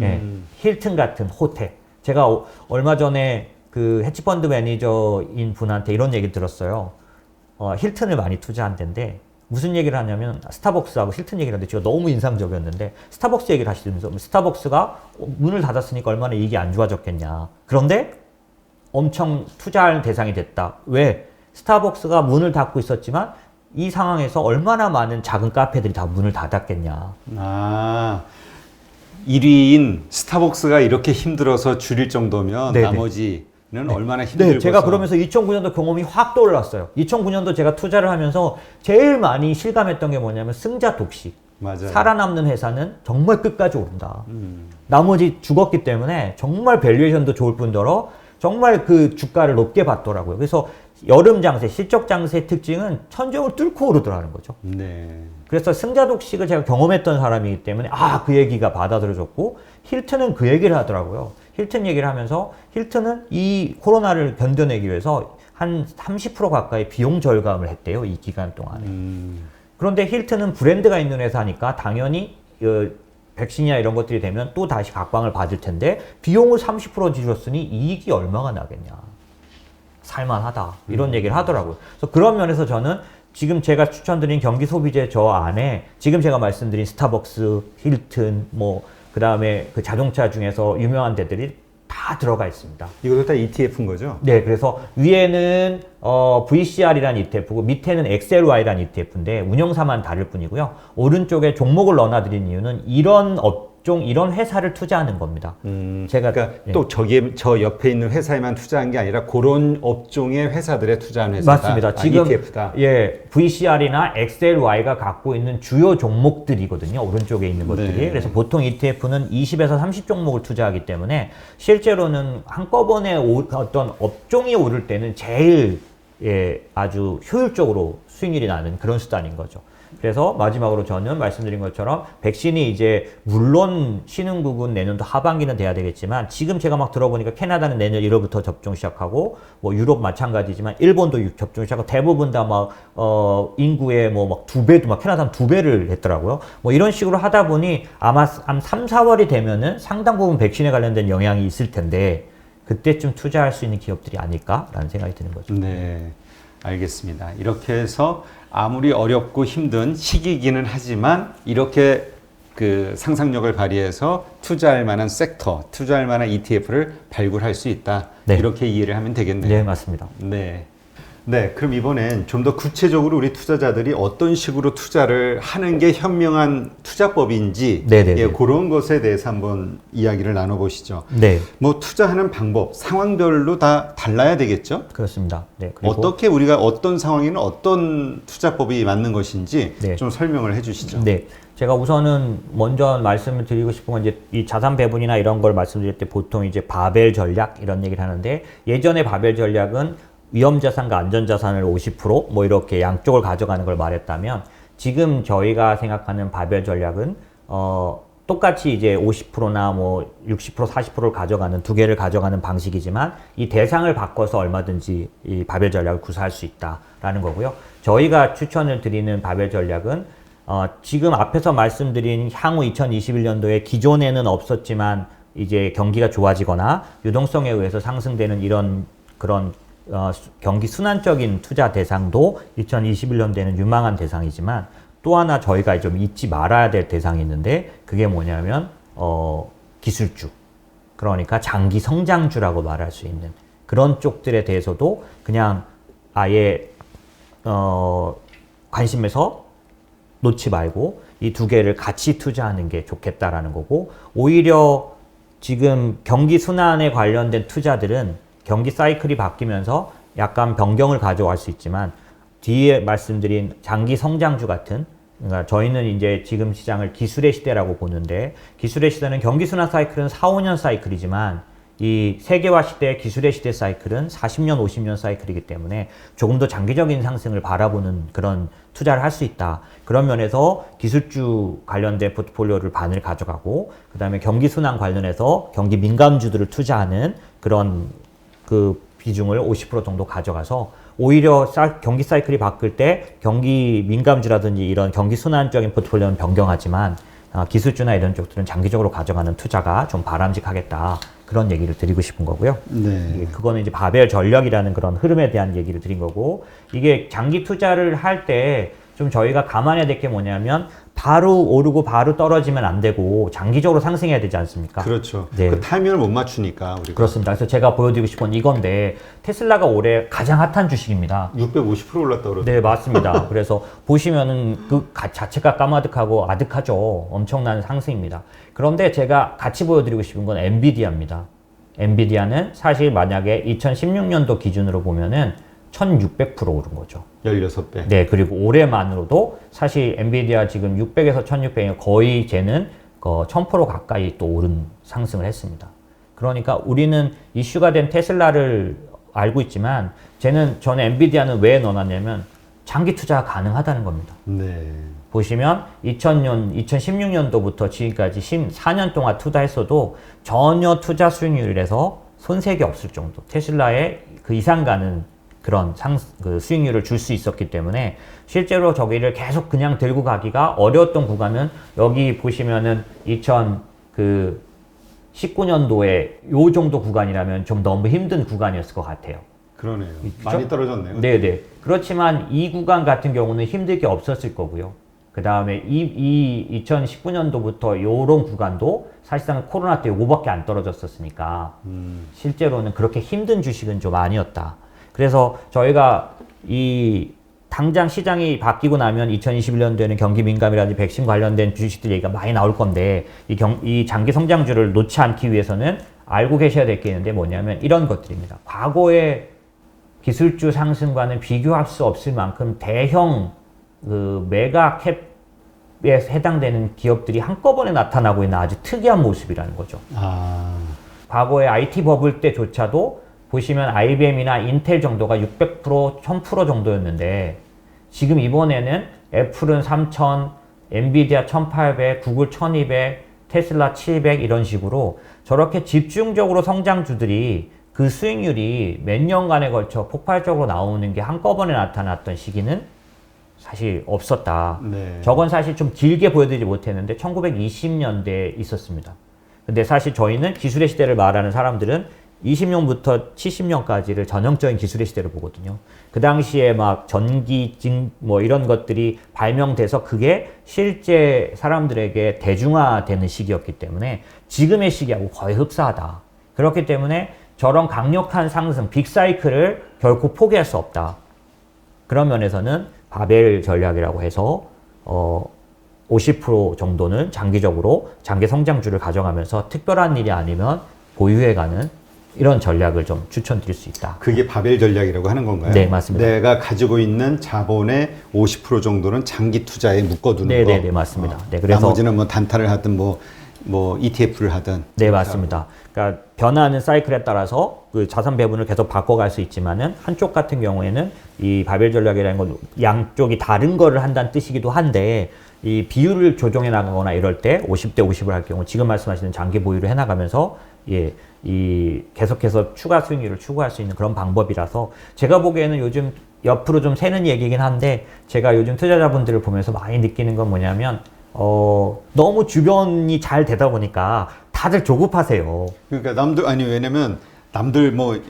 예. 힐튼 같은 호텔. 제가 얼마 전에 그 헤지펀드 매니저인 분한테 이런 얘기 들었어요. 힐튼을 많이 투자한다는데 무슨 얘기를 하냐면 스타벅스하고 힐튼 얘기를 하는데 제가 너무 인상적이었는데 스타벅스 얘기를 하시면서 스타벅스가 문을 닫았으니까 얼마나 이익이 안 좋아졌겠냐. 그런데 엄청 투자할 대상이 됐다. 왜? 스타벅스가 문을 닫고 있었지만 이 상황에서 얼마나 많은 작은 카페들이 다 문을 닫았겠냐. 아, 1위인 스타벅스가 이렇게 힘들어서 줄일 정도면 네네. 나머지는 얼마나 힘들고서. 네, 제가 그러면서 2009년도 경험이 확 떠올랐어요. 2009년도 제가 투자를 하면서 제일 많이 실감했던 게 뭐냐면 승자 독식. 맞아요. 살아남는 회사는 정말 끝까지 오른다. 나머지 죽었기 때문에 정말 밸류에이션도 좋을 뿐더러 정말 그 주가를 높게 받더라고요. 그래서 여름 장세, 실적 장세의 특징은 천정을 뚫고 오르더라는 거죠. 네. 그래서 승자 독식을 제가 경험했던 사람이기 때문에 그 얘기가 받아들여졌고 힐튼은 그 얘기를 하더라고요. 힐튼 얘기를 하면서 힐튼은 이 코로나를 견뎌내기 위해서 한 30% 가까이 비용 절감을 했대요. 이 기간 동안에. 그런데 힐튼은 브랜드가 있는 회사니까 당연히 백신이나 이런 것들이 되면 또 다시 각광을 받을 텐데 비용을 30% 줄였으니 이익이 얼마가 나겠냐. 살만하다. 이런 얘기를 하더라고요. 그래서 그런 면에서 저는 지금 제가 추천드린 경기 소비재 저 안에 지금 제가 말씀드린 스타벅스, 힐튼, 그 다음에 그 자동차 중에서 유명한 데들이 다 들어가 있습니다. 이것도 다 ETF인 거죠? 네, 그래서 위에는 VCR이라는 ETF고 밑에는 XLY라는 ETF인데 운영사만 다를 뿐이고요. 오른쪽에 종목을 넣어드린 이유는 이런 업종, 이런 회사를 투자하는 겁니다. 제가 그러니까 또 저 옆에 있는 회사에만 투자한 게 아니라 그런 업종의 회사들에 투자한 회사다. 맞습니다. 지금 ETF다. VCR이나 XLY가 갖고 있는 주요 종목들이거든요. 오른쪽에 있는 것들이. 네. 그래서 보통 ETF는 20에서 30 종목을 투자하기 때문에 실제로는 한꺼번에 어떤 업종이 오를 때는 제일 아주 효율적으로 수익률이 나는 그런 수단인 거죠. 그래서 마지막으로 저는 말씀드린 것처럼 백신이 이제 물론 신흥국은 내년도 하반기는 돼야 되겠지만 지금 제가 막 들어보니까 캐나다는 내년 1월부터 접종 시작하고 유럽 마찬가지지만 일본도 접종 시작하고 대부분 다 막 인구의 막 2배도 막 캐나다는 2배를 했더라고요. 이런 식으로 하다 보니 아마 한 3, 4월이 되면은 상당 부분 백신에 관련된 영향이 있을 텐데 그때쯤 투자할 수 있는 기업들이 아닐까라는 생각이 드는 거죠. 네, 알겠습니다. 이렇게 해서 아무리 어렵고 힘든 시기이기는 하지만 이렇게 그 상상력을 발휘해서 투자할 만한 섹터, 투자할 만한 ETF를 발굴할 수 있다. 네. 이렇게 이해를 하면 되겠네요. 네, 맞습니다. 네. 네, 그럼 이번엔 좀 더 구체적으로 우리 투자자들이 어떤 식으로 투자를 하는 게 현명한 투자법인지 네네네. 그런 것에 대해서 한번 이야기를 나눠보시죠. 네, 투자하는 방법, 상황별로 다 달라야 되겠죠? 그렇습니다. 네, 그리고 어떻게 우리가 어떤 상황에는 어떤 투자법이 맞는 것인지 네. 좀 설명을 해주시죠. 네. 제가 우선은 먼저 말씀을 드리고 싶은 건 이제 이 자산 배분이나 이런 걸 말씀드릴 때 보통 이제 바벨 전략 이런 얘기를 하는데 예전에 바벨 전략은 위험자산과 안전자산을 50% 이렇게 양쪽을 가져가는 걸 말했다면 지금 저희가 생각하는 바벨 전략은 똑같이 이제 50%나 뭐 60%, 40%를 가져가는 두 개를 가져가는 방식이지만 이 대상을 바꿔서 얼마든지 이 바벨 전략을 구사할 수 있다라는 거고요. 저희가 추천을 드리는 바벨 전략은 지금 앞에서 말씀드린 향후 2021년도에 기존에는 없었지만 이제 경기가 좋아지거나 유동성에 의해서 상승되는 이런 그런 경기 순환적인 투자 대상도 2021년도에는 유망한 대상이지만 또 하나 저희가 좀 잊지 말아야 될 대상이 있는데 그게 뭐냐면 기술주, 그러니까 장기 성장주라고 말할 수 있는 그런 쪽들에 대해서도 그냥 아예 관심에서 놓지 말고 이 두 개를 같이 투자하는 게 좋겠다라는 거고, 오히려 지금 경기 순환에 관련된 투자들은 경기 사이클이 바뀌면서 약간 변경을 가져갈 수 있지만 뒤에 말씀드린 장기 성장주 같은, 그러니까 저희는 이제 지금 시장을 기술의 시대라고 보는데 기술의 시대는 경기 순환 사이클은 4, 5년 사이클이지만 이 세계화 시대, 기술의 시대 사이클은 40년, 50년 사이클이기 때문에 조금 더 장기적인 상승을 바라보는 그런 투자를 할 수 있다. 그런 면에서 기술주 관련된 포트폴리오를 반을 가져가고 그 다음에 경기 순환 관련해서 경기 민감주들을 투자하는 그런 그 비중을 50% 정도 가져가서 오히려 경기 사이클이 바뀔 때 경기 민감주라든지 이런 경기 순환적인 포트폴리오는 변경하지만 기술주나 이런 쪽들은 장기적으로 가져가는 투자가 좀 바람직하겠다. 그런 얘기를 드리고 싶은 거고요. 네. 그거는 이제 바벨 전략이라는 그런 흐름에 대한 얘기를 드린 거고, 이게 장기 투자를 할 때 좀 저희가 감안해야 될 게 뭐냐면 바로 오르고 바로 떨어지면 안 되고 장기적으로 상승해야 되지 않습니까? 그렇죠. 네. 그 타이밍을 못 맞추니까 우리가. 그렇습니다. 그래서 제가 보여드리고 싶은 이건데 테슬라가 올해 가장 핫한 주식입니다. 650% 올랐다 그러더라고요. 네, 맞습니다. 그래서 보시면은 그 자체가 까마득하고 아득하죠. 엄청난 상승입니다. 그런데 제가 같이 보여드리고 싶은 건 엔비디아입니다. 엔비디아는 사실 만약에 2016년도 기준으로 보면은 1600% 오른 거죠. 16배. 네, 그리고 올해만으로도 사실 엔비디아 지금 600에서 1600이 거의 쟤는 1000% 가까이 또 오른 상승을 했습니다. 그러니까 우리는 이슈가 된 테슬라를 알고 있지만 저는 엔비디아는 왜 넣어놨냐면 장기 투자가 가능하다는 겁니다. 네. 보시면 2016년도부터 지금까지 14년 동안 투자했어도 전혀 투자 수익률에서 손색이 없을 정도, 테슬라의 그 이상 가는 그런 그 수익률을 줄 수 있었기 때문에 실제로 저기를 계속 그냥 들고 가기가 어려웠던 구간은 여기 보시면은 2019년도에 요 정도 구간이라면 좀 너무 힘든 구간이었을 것 같아요. 그러네요. 많이 떨어졌네요. 네네. 그렇지만 이 구간 같은 경우는 힘들 게 없었을 거고요. 그 다음에 이 2019년도부터 요런 구간도 사실상 코로나 때 요거밖에 안 떨어졌었으니까 실제로는 그렇게 힘든 주식은 좀 아니었다. 그래서 저희가 당장 시장이 바뀌고 나면 2021년도에는 경기 민감이라든지 백신 관련된 주식들 얘기가 많이 나올 건데 이 장기 성장주를 놓지 않기 위해서는 알고 계셔야 될 게 있는데 뭐냐면 이런 것들입니다. 과거의 기술주 상승과는 비교할 수 없을 만큼 대형 그 메가 캡에 해당되는 기업들이 한꺼번에 나타나고 있는 아주 특이한 모습이라는 거죠. 과거의 IT 버블 때조차도 보시면 IBM이나 인텔 정도가 600%, 1000% 정도였는데 지금 이번에는 애플은 3000, 엔비디아 1800, 구글 1200, 테슬라 700 이런 식으로 저렇게 집중적으로 성장주들이 그 수익률이 몇 년간에 걸쳐 폭발적으로 나오는 게 한꺼번에 나타났던 시기는 사실 없었다. 네. 저건 사실 좀 길게 보여드리지 못했는데 1920년대에 있었습니다. 근데 사실 저희는 기술의 시대를 말하는 사람들은 20년부터 70년까지를 전형적인 기술의 시대로 보거든요. 그 당시에 막 전기증 뭐 이런 것들이 발명돼서 그게 실제 사람들에게 대중화되는 시기였기 때문에 지금의 시기하고 거의 흡사하다. 그렇기 때문에 저런 강력한 상승, 빅사이클을 결코 포기할 수 없다. 그런 면에서는 바벨 전략이라고 해서 50% 정도는 장기적으로 장기 성장주를 가져가면서 특별한 일이 아니면 보유해가는 이런 전략을 좀 추천드릴 수 있다. 그게 바벨 전략이라고 하는 건가요? 네, 맞습니다. 내가 가지고 있는 자본의 50% 정도는 장기 투자에 묶어두는 거. 네, 맞습니다. 네, 그래서 나머지는 뭐 단타를 하든 뭐 ETF를 하든. 네, 맞습니다. 그러니까 변하는 사이클에 따라서 그 자산 배분을 계속 바꿔갈 수 있지만은 한쪽 같은 경우에는 이 바벨 전략이라는 건 양쪽이 다른 거를 한다는 뜻이기도 한데 이 비율을 조정해 나가거나 이럴 때 50대 50을 할 경우 지금 말씀하시는 장기 보유를 해 나가면서 예, 이 계속해서 추가 수익률을 추구할 수 있는 그런 방법이라서 제가 보기에는 요즘 옆으로 좀 새는 얘기긴 한데 제가 요즘 투자자분들을 보면서 많이 느끼는 건 뭐냐면 너무 주변이 잘 되다 보니까 다들 조급하세요. 그러니까 남들 아니 왜냐면 남들 뭐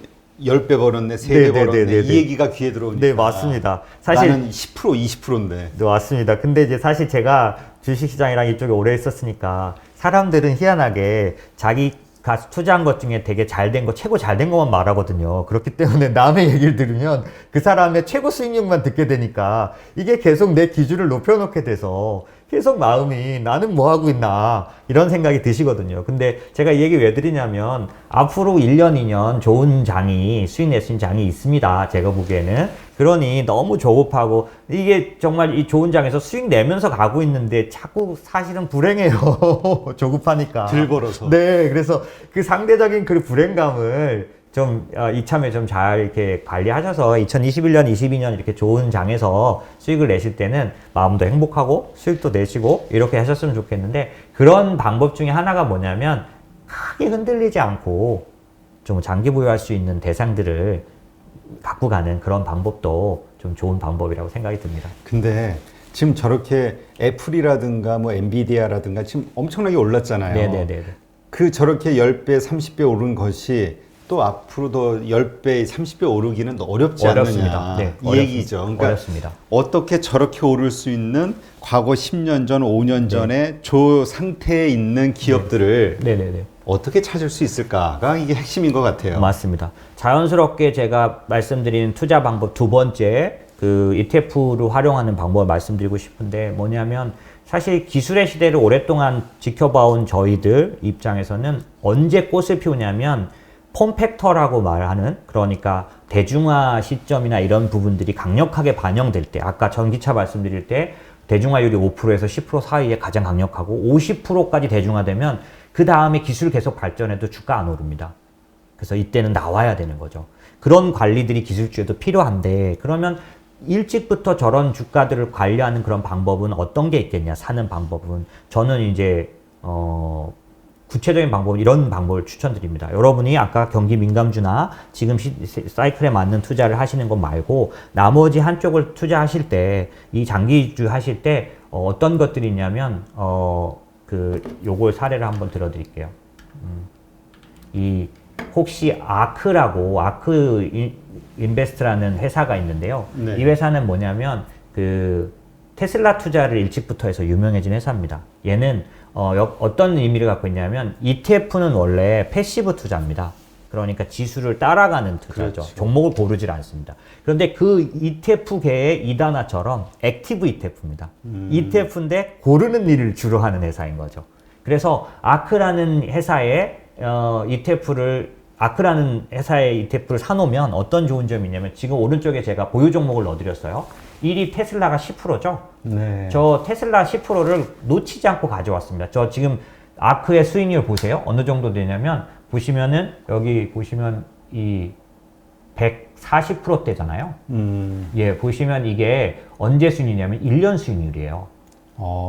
10배 벌었네, 3배 벌었네 이 얘기가 귀에 들어오니까. 네, 맞습니다. 사실 나는 10% 20%인데. 네, 맞습니다. 근데 이제 사실 제가 주식시장이랑 이쪽에 오래 있었으니까 사람들은 희한하게 자기가 투자한 것 중에 되게 잘 된 거, 최고 잘 된 것만 말하거든요. 그렇기 때문에 남의 얘기를 들으면 그 사람의 최고 수익률만 듣게 되니까 이게 계속 내 기준을 높여놓게 돼서 계속 마음이 나는 뭐 하고 있나 이런 생각이 드시거든요. 근데 제가 이 얘기 왜 드리냐면 앞으로 1년, 2년 좋은 장이 수익 낼 수 있는 장이 있습니다. 제가 보기에는. 그러니 너무 조급하고 이게 정말 이 좋은 장에서 수익 내면서 가고 있는데 자꾸 사실은 불행해요. 조급하니까. 들 벌어서. 네. 그래서 그 상대적인 그 불행감을 좀 이참에 좀 잘 이렇게 관리하셔서 2021년, 22년 이렇게 좋은 장에서 수익을 내실 때는 마음도 행복하고 수익도 내시고 이렇게 하셨으면 좋겠는데 그런 방법 중에 하나가 뭐냐면 크게 흔들리지 않고 좀 장기 보유할 수 있는 대상들을 갖고 가는 그런 방법도 좀 좋은 방법이라고 생각이 듭니다. 근데 지금 저렇게 애플이라든가 뭐 엔비디아라든가 지금 엄청나게 올랐잖아요. 네네네. 그 저렇게 10배, 30배 오른 것이 또 앞으로 더 10배, 30배 오르기는 어렵지 어렵습니다. 않느냐. 네, 이 얘기죠. 그러니까 어렵습니다. 어떻게 저렇게 오를 수 있는 과거 10년 전, 5년 전에 저 상태에 있는 기업들을 네네네. 어떻게 찾을 수 있을까가 이게 핵심인 것 같아요. 맞습니다. 자연스럽게 제가 말씀드린 투자 방법 두 번째 그 ETF를 활용하는 방법을 말씀드리고 싶은데 뭐냐면 사실 기술의 시대를 오랫동안 지켜봐온 저희들 입장에서는 언제 꽃을 피우냐면 폼팩터라고 말하는 그러니까 대중화 시점이나 이런 부분들이 강력하게 반영될 때 아까 전기차 말씀드릴 때 대중화율이 5%에서 10% 사이에 가장 강력하고 50%까지 대중화되면 그 다음에 기술 계속 발전해도 주가 안 오릅니다. 그래서 이때는 나와야 되는 거죠. 그런 관리들이 기술주에도 필요한데 그러면 일찍부터 저런 주가들을 관리하는 그런 방법은 어떤 게 있겠냐 사는 방법은 저는 이제 구체적인 방법은 이런 방법을 추천드립니다. 여러분이 아까 경기 민감주나 지금 사이클에 맞는 투자를 하시는 것 말고 나머지 한쪽을 투자하실 때 이 장기주 하실 때 어떤 것들이 있냐면 요걸 사례를 한번 들어드릴게요. 혹시 아크라고 아크 인베스트라는 회사가 있는데요. 네. 이 회사는 뭐냐면 테슬라 투자를 일찍부터 해서 유명해진 회사입니다. 얘는 어떤 의미를 갖고 있냐면 ETF는 원래 패시브 투자입니다. 그러니까 지수를 따라가는 투자죠. 그렇죠. 종목을 고르질 않습니다. 그런데 그 ETF계의 이단화처럼 액티브 ETF입니다. ETF인데 고르는 일을 주로 하는 회사인 거죠. 그래서 아크라는 회사의 ETF를 사놓으면 어떤 좋은 점이 있냐면 지금 오른쪽에 제가 보유 종목을 넣어드렸어요. 1위 테슬라가 10%죠. 네. 저 테슬라 10%를 놓치지 않고 가져왔습니다. 저 지금 아크의 수익률 보세요. 어느 정도 되냐면 보시면은 여기 보시면 이 140%대잖아요. 예, 보시면 이게 언제 수익이냐면 1년 수익률이에요.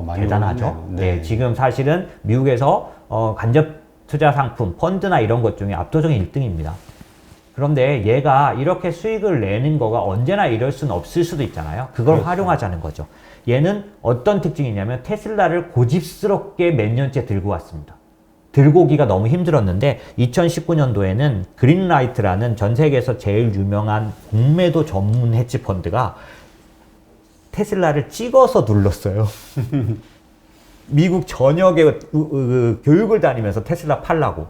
많이 대단하죠. 올랐네요. 네. 지금 사실은 미국에서 간접 투자 상품, 펀드나 이런 것 중에 압도적인 1등입니다. 그런데 얘가 이렇게 수익을 내는 거가 언제나 이럴 수는 없을 수도 있잖아요. 그걸 그렇죠. 활용하자는 거죠. 얘는 어떤 특징이 있냐면 테슬라를 고집스럽게 몇 년째 들고 왔습니다. 들고 오기가 너무 힘들었는데 2019년도에는 그린라이트라는 전 세계에서 제일 유명한 공매도 전문 헤지 펀드가 테슬라를 찍어서 눌렀어요. 미국 전역에 교육을 다니면서 테슬라 팔라고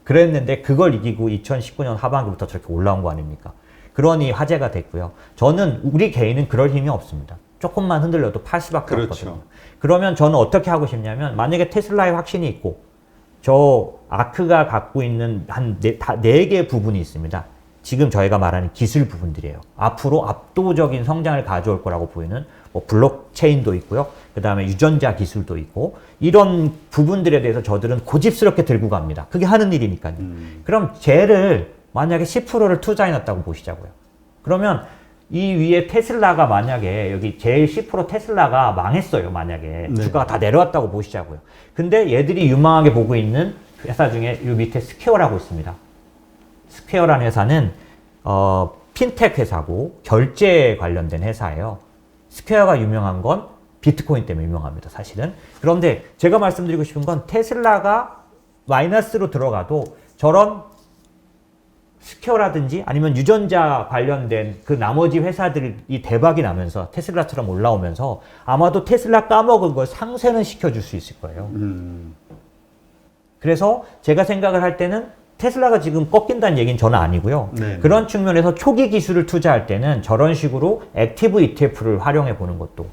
그랬는데 그걸 이기고 2019년 하반기부터 저렇게 올라온 거 아닙니까? 그러니 화제가 됐고요. 저는 우리 개인은 그럴 힘이 없습니다. 조금만 흔들려도 팔 수밖에 그렇죠. 없거든요. 그러면 저는 어떻게 하고 싶냐면 만약에 테슬라의 확신이 있고 저 아크가 갖고 있는 한 4개 부분이 있습니다. 지금 저희가 말하는 기술 부분들이에요. 앞으로 압도적인 성장을 가져올 거라고 보이는 뭐 블록체인도 있고요. 그 다음에 유전자 기술도 있고 이런 부분들에 대해서 저들은 고집스럽게 들고 갑니다. 그게 하는 일이니까요. 그럼 쟤를 만약에 10%를 투자해 놨다고 보시자고요. 그러면 이 위에 테슬라가 만약에 여기 제일 10% 테슬라가 망했어요. 만약에 네. 주가가 다 내려왔다고 보시자고요. 근데 얘들이 유망하게 보고 있는 회사 중에 이 밑에 스퀘어라고 있습니다. 스퀘어라는 회사는 핀텍 회사고 결제 관련된 회사예요. 스퀘어가 유명한 건 비트코인 때문에 유명합니다. 사실은. 그런데 제가 말씀드리고 싶은 건 테슬라가 마이너스로 들어가도 저런 스퀘어라든지 아니면 유전자 관련된 그 나머지 회사들이 대박이 나면서 테슬라처럼 올라오면서 아마도 테슬라 까먹은 걸 상쇄는 시켜줄 수 있을 거예요. 그래서 제가 생각을 할 때는 테슬라가 지금 꺾인다는 얘기는 저는 아니고요. 네. 그런 측면에서 초기 기술을 투자할 때는 저런 식으로 액티브 ETF를 활용해 보는 것도.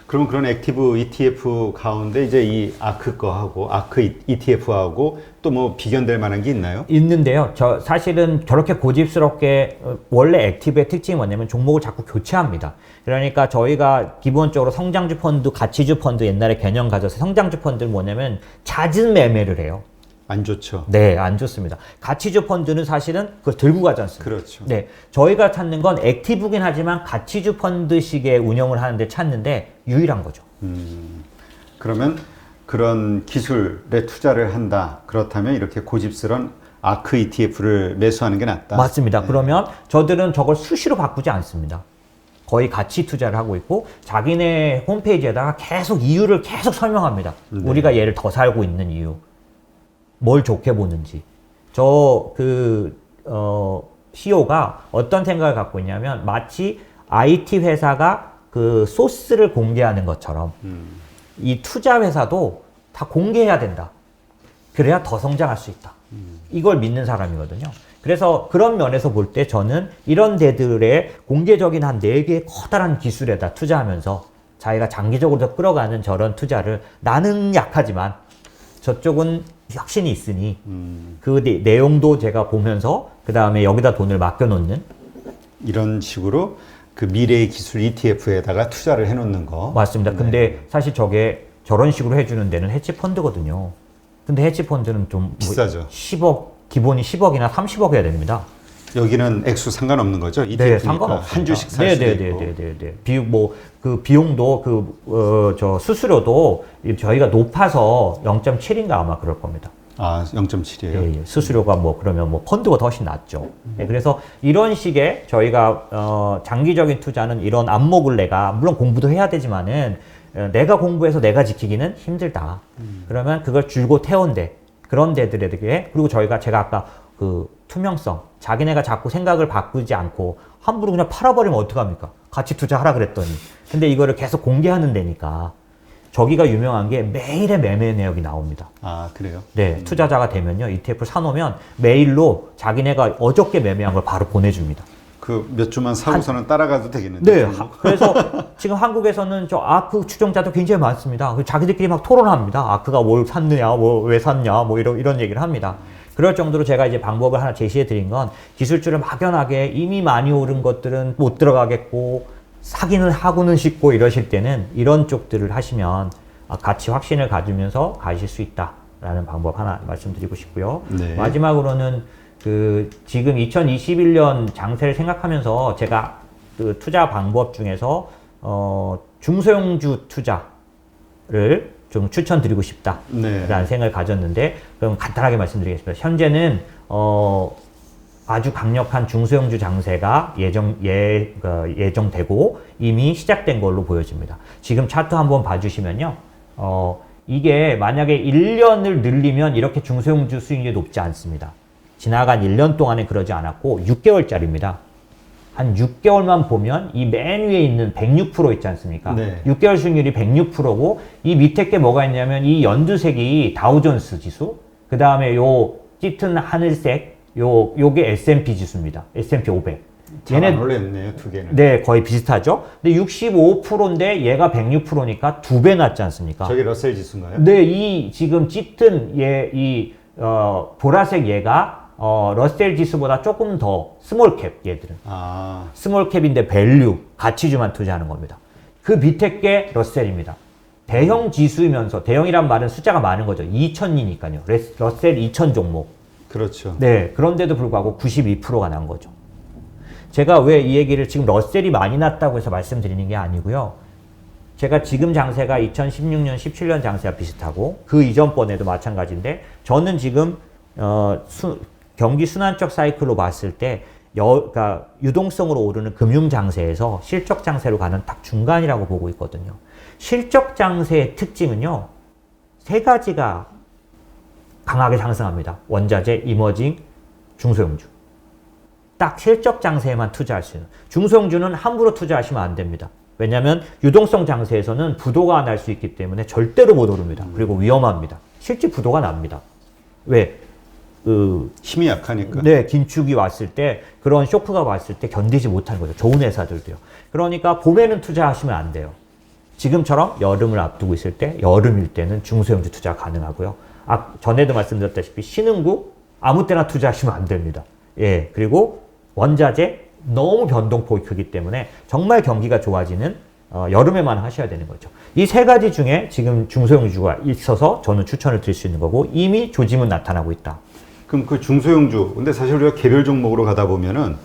그러면 그런 액티브 ETF 가운데 이제 이 아크 거하고 아크 ETF하고 또 뭐 비견될 만한 게 있나요? 있는데요. 사실은 저렇게 고집스럽게 원래 액티브의 특징이 뭐냐면 종목을 자꾸 교체합니다. 그러니까 저희가 기본적으로 성장주 펀드, 가치주 펀드 옛날에 개념 가져서 성장주 펀드는 뭐냐면 잦은 매매를 해요. 안 좋죠. 네, 안 좋습니다. 가치주 펀드는 사실은 그걸 들고 가지 않습니다. 그렇죠. 네, 저희가 찾는 건 액티브긴 하지만 가치주 펀드식의 운영을 하는데 찾는데 유일한 거죠. 그러면 그런 기술에 투자를 한다. 그렇다면 이렇게 고집스런 아크 ETF를 매수하는 게 낫다. 맞습니다. 그러면 저들은 저걸 수시로 바꾸지 않습니다. 거의 가치 투자를 하고 있고 자기네 홈페이지에다가 계속 이유를 계속 설명합니다. 우리가 얘를 더 살고 있는 이유. 뭘 좋게 보는지. CEO가 어떤 생각을 갖고 있냐면 마치 IT 회사가 그 소스를 공개하는 것처럼 이 투자 회사도 다 공개해야 된다. 그래야 더 성장할 수 있다. 이걸 믿는 사람이거든요. 그래서 그런 면에서 볼 때 저는 이런 데들의 공개적인 한 4개의 커다란 기술에다 투자하면서 자기가 장기적으로 끌어가는 저런 투자를 나는 약하지만 저쪽은 혁신이 있으니 그 내용도 제가 보면서 그 다음에 여기다 돈을 맡겨놓는 이런 식으로 그 미래의 기술 ETF에다가 투자를 해놓는 거. 맞습니다. 근데 사실 저게 저런 식으로 해주는 데는 헤지펀드거든요. 근데 헤지펀드는 좀 비싸죠. 10억, 기본이 10억이나 30억 해야 됩니다. 여기는 액수 상관없는 거죠? 네, ETF니까 상관없습니다. 한 주씩 살 수도 있고. 네네네네. 그 비용도 저 수수료도 저희가 높아서 0.7인가 아마 그럴 겁니다. 아, 0.7이에요? 예, 예. 수수료가 그러면 펀드보다 훨씬 낮죠. 예, 그래서 이런 식의 저희가, 장기적인 투자는 이런 안목을 물론 공부도 해야 되지만은, 내가 공부해서 내가 지키기는 힘들다. 그러면 그걸 줄곧 해온데, 그런 데들에게, 그리고 제가 아까 그 투명성, 자기네가 자꾸 생각을 바꾸지 않고, 함부로 그냥 팔아버리면 어떡합니까? 가치 투자하라 그랬더니. 근데 이거를 계속 공개하는 데니까, 저기가 유명한 게 매일의 매매 내역이 나옵니다. 아, 그래요? 네, 투자자가 되면요, ETF를 사놓으면 메일로 자기네가 어저께 매매한 걸 바로 보내줍니다. 그 몇 주만 사고서는 따라가도 되겠는데. 네, 그래서 지금 한국에서는 저 아크 추종자도 굉장히 많습니다. 자기들끼리 막 토론합니다. 아크가 뭘 샀느냐, 왜 샀냐, 이런 얘기를 합니다. 그럴 정도로 제가 이제 방법을 하나 제시해 드린 건 기술주를 막연하게 이미 많이 오른 것들은 못 들어가겠고 사기는 하고는 싶고 이러실 때는 이런 쪽들을 하시면 같이 확신을 가지면서 가실 수 있다라는 방법 하나 말씀드리고 싶고요. 네. 마지막으로는 지금 2021년 장세를 생각하면서 제가 그 투자 방법 중에서 중소형주 투자를 좀 추천드리고 싶다라는 네. 생각을 가졌는데 그럼 간단하게 말씀드리겠습니다. 현재는 아주 강력한 중소형주 장세가 예정되고 이미 시작된 걸로 보여집니다. 지금 차트 한번 봐주시면요. 이게 만약에 1년을 늘리면 이렇게 중소형주 수익률이 높지 않습니다. 지나간 1년 동안에 그러지 않았고 6개월짜리입니다. 한 6개월만 보면 이 맨 위에 있는 106% 있지 않습니까? 네. 6개월 수익률이 106%고 이 밑에 게 뭐가 있냐면 이 연두색이 다우존스 지수, 그 다음에 요 짙은 하늘색 요게 S&P 지수입니다. S&P 500. 잘 안 올랐네요, 두 개는. 네, 거의 비슷하죠. 근데 65%인데 얘가 106%니까 2배 낮지 않습니까? 저게 러셀 지수인가요? 네, 이 지금 짙은 보라색 얘가 러셀 지수보다 조금 더 스몰캡 얘들은. 아, 스몰캡인데 밸류, 가치주만 투자하는 겁니다. 그 밑에 게 러셀입니다. 대형 지수이면서 대형이란 말은 숫자가 많은 거죠. 2000이니까요. 러셀 2000 종목. 그렇죠. 네, 그런데도 불구하고 92%가 난 거죠. 제가 왜 이 얘기를 지금 러셀이 많이 났다고 해서 말씀드리는 게 아니고요. 제가 지금 장세가 2016년, 17년 장세와 비슷하고 그 이전 번에도 마찬가지인데 저는 지금 경기 순환적 사이클로 봤을 때 그러니까 유동성으로 오르는 금융 장세에서 실적 장세로 가는 딱 중간이라고 보고 있거든요. 실적 장세의 특징은요. 세 가지가 강하게 상승합니다. 원자재, 이머징, 중소형주. 딱 실적 장세에만 투자할 수 있는. 중소형주는 함부로 투자하시면 안 됩니다. 왜냐하면 유동성 장세에서는 부도가 날 수 있기 때문에 절대로 못 오릅니다. 그리고 위험합니다. 실제 부도가 납니다. 왜? 힘이 약하니까. 네, 긴축이 왔을 때 그런 쇼크가 왔을 때 견디지 못하는 거죠. 좋은 회사들도요. 그러니까 봄에는 투자하시면 안 돼요. 지금처럼 여름을 앞두고 있을 때, 여름일 때는 중소형주 투자 가능하고요. 전에도 말씀드렸다시피 신흥국 아무 때나 투자하시면 안 됩니다. 예, 그리고 원자재 너무 변동폭이 크기 때문에 정말 경기가 좋아지는 여름에만 하셔야 되는 거죠. 이 세 가지 중에 지금 중소형주가 있어서 저는 추천을 드릴 수 있는 거고 이미 조짐은 나타나고 있다. 그럼 그 중소형주, 근데 사실 우리가 개별 종목으로 가다 보면은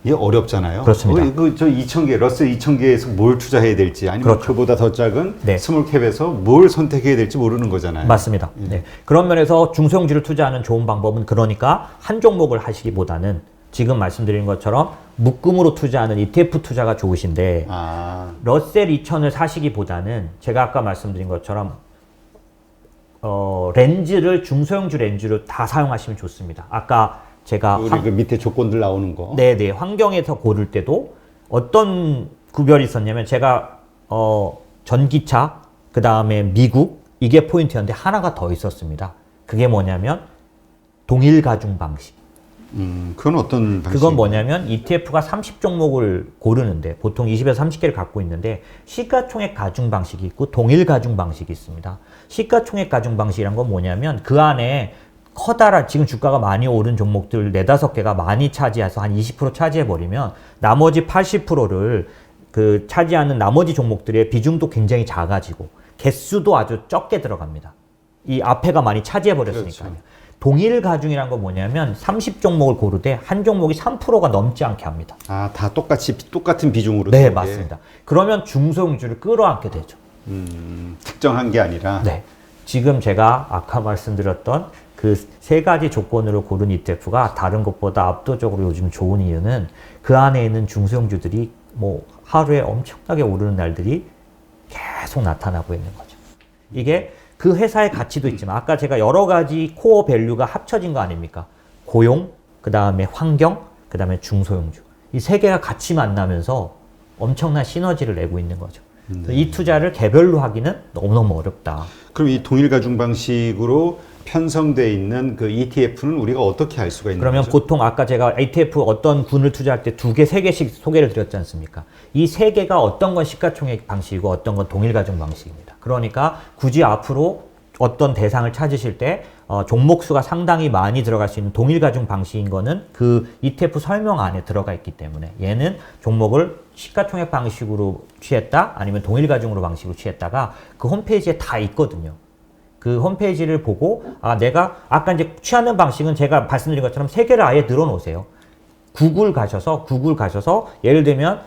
이게 어렵잖아요. 그렇습니다. 저 2,000개, 러셀 2,000개에서 뭘 투자해야 될지 아니면 그렇죠. 그보다 더 작은 네. 스몰캡에서 뭘 선택해야 될지 모르는 거잖아요. 맞습니다. 네. 그런 면에서 중소형주를 투자하는 좋은 방법은 그러니까 한 종목을 하시기보다는 지금 말씀드린 것처럼 묶음으로 투자하는 ETF 투자가 좋으신데 러셀 2000을 사시기보다는 제가 아까 말씀드린 것처럼 렌즈를 중소형주 렌즈로 다 사용하시면 좋습니다. 아까 제가 우리 그 밑에 조건들 나오는 거. 네네 환경에서 고를 때도 어떤 구별이 있었냐면 제가 전기차 그 다음에 미국 이게 포인트였는데 하나가 더 있었습니다. 그게 뭐냐면 동일 가중 방식. 그건 어떤 방식? 그건 뭐냐면 ETF가 30종목을 고르는데 보통 20에서 30개를 갖고 있는데 시가총액 가중 방식이 있고 동일 가중 방식이 있습니다. 시가총액 가중 방식이란 건 뭐냐면 그 안에 커다란 지금 주가가 많이 오른 종목들 4-5개가 많이 차지해서 한 20% 차지해버리면 나머지 80%를 그 차지하는 나머지 종목들의 비중도 굉장히 작아지고 개수도 아주 적게 들어갑니다. 이 앞에가 많이 차지해버렸으니까요. 그렇죠. 동일 가중이란 건 뭐냐면 30종목을 고르되 한 종목이 3%가 넘지 않게 합니다. 다 똑같은 비중으로. 네, 맞습니다. 그러면 중소형주를 끌어안게 되죠. 특정한 게 아니라. 네. 지금 제가 아까 말씀드렸던 그 세 가지 조건으로 고른 ETF가 다른 것보다 압도적으로 요즘 좋은 이유는 그 안에 있는 중소형주들이 뭐 하루에 엄청나게 오르는 날들이 계속 나타나고 있는 거죠. 이게 그 회사의 가치도 있지만 아까 제가 여러 가지 코어 밸류가 합쳐진 거 아닙니까? 고용, 그 다음에 환경, 그 다음에 중소형주. 이 세 개가 같이 만나면서 엄청난 시너지를 내고 있는 거죠. 이 투자를 개별로 하기는 너무너무 어렵다. 그럼 이 동일 가중 방식으로 편성되어 있는 그 ETF는 우리가 어떻게 알 수가 있는 그러면 거죠? 보통 아까 제가 ETF 어떤 군을 투자할 때 2개, 3개씩 소개를 드렸지 않습니까? 이 3개가 어떤 건 시가총액 방식이고 어떤 건 동일 가중 방식입니다. 그러니까 굳이 앞으로 어떤 대상을 찾으실 때 종목수가 상당히 많이 들어갈 수 있는 동일 가중 방식인 거는 그 ETF 설명 안에 들어가 있기 때문에 얘는 종목을 시가총액 방식으로 취했다 아니면 동일 가중으로 방식으로 취했다가 그 홈페이지에 다 있거든요. 그 홈페이지를 보고 내가 아까 이제 취하는 방식은 제가 말씀드린 것처럼 3개를 아예 늘어놓으세요. 구글 가셔서 예를 들면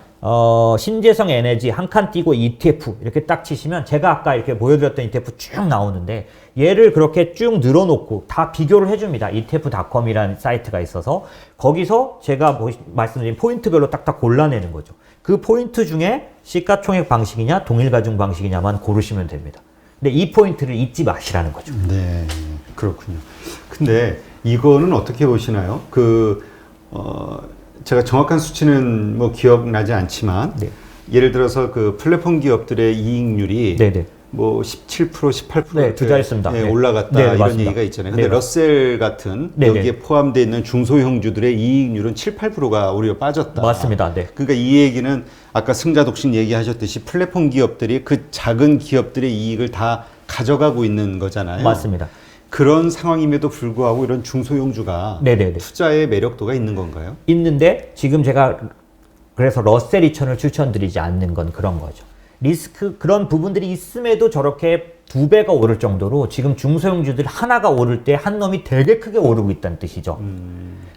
신재생 에너지 한 칸 띄고 ETF 이렇게 딱 치시면 제가 아까 이렇게 보여드렸던 ETF 쭉 나오는데 얘를 그렇게 쭉 늘어놓고 다 비교를 해줍니다. ETF.com이라는 사이트가 있어서 거기서 제가 말씀드린 포인트별로 딱딱 골라내는 거죠. 그 포인트 중에 시가총액 방식이냐 동일가중 방식이냐만 고르시면 됩니다. 근데 이 포인트를 잊지 마시라는 거죠. 네, 그렇군요. 근데 이거는 어떻게 보시나요? 제가 정확한 수치는 뭐 기억나지 않지만 네. 예를 들어서 그 플랫폼 기업들의 이익률이 네네. 뭐 17%, 18% 네, 투자했습니다. 네. 올라갔다 네, 이런 맞습니다. 얘기가 있잖아요. 근데 네, 러셀 같은 네, 여기에 네. 포함되어 있는 중소형주들의 이익률은 7, 8%가 오히려 빠졌다. 맞습니다. 네. 그러니까 이 얘기는 아까 승자 독신 얘기하셨듯이 플랫폼 기업들이 그 작은 기업들의 이익을 다 가져가고 있는 거잖아요. 맞습니다. 그런 상황임에도 불구하고 이런 중소형주가 네네네. 투자의 매력도가 있는 건가요? 있는데 지금 제가 그래서 러셀 2000을 추천드리지 않는 건 그런 거죠. 리스크 그런 부분들이 있음에도 저렇게 2배가 오를 정도로 지금 중소형주들 하나가 오를 때 한 놈이 되게 크게 오르고 있다는 뜻이죠.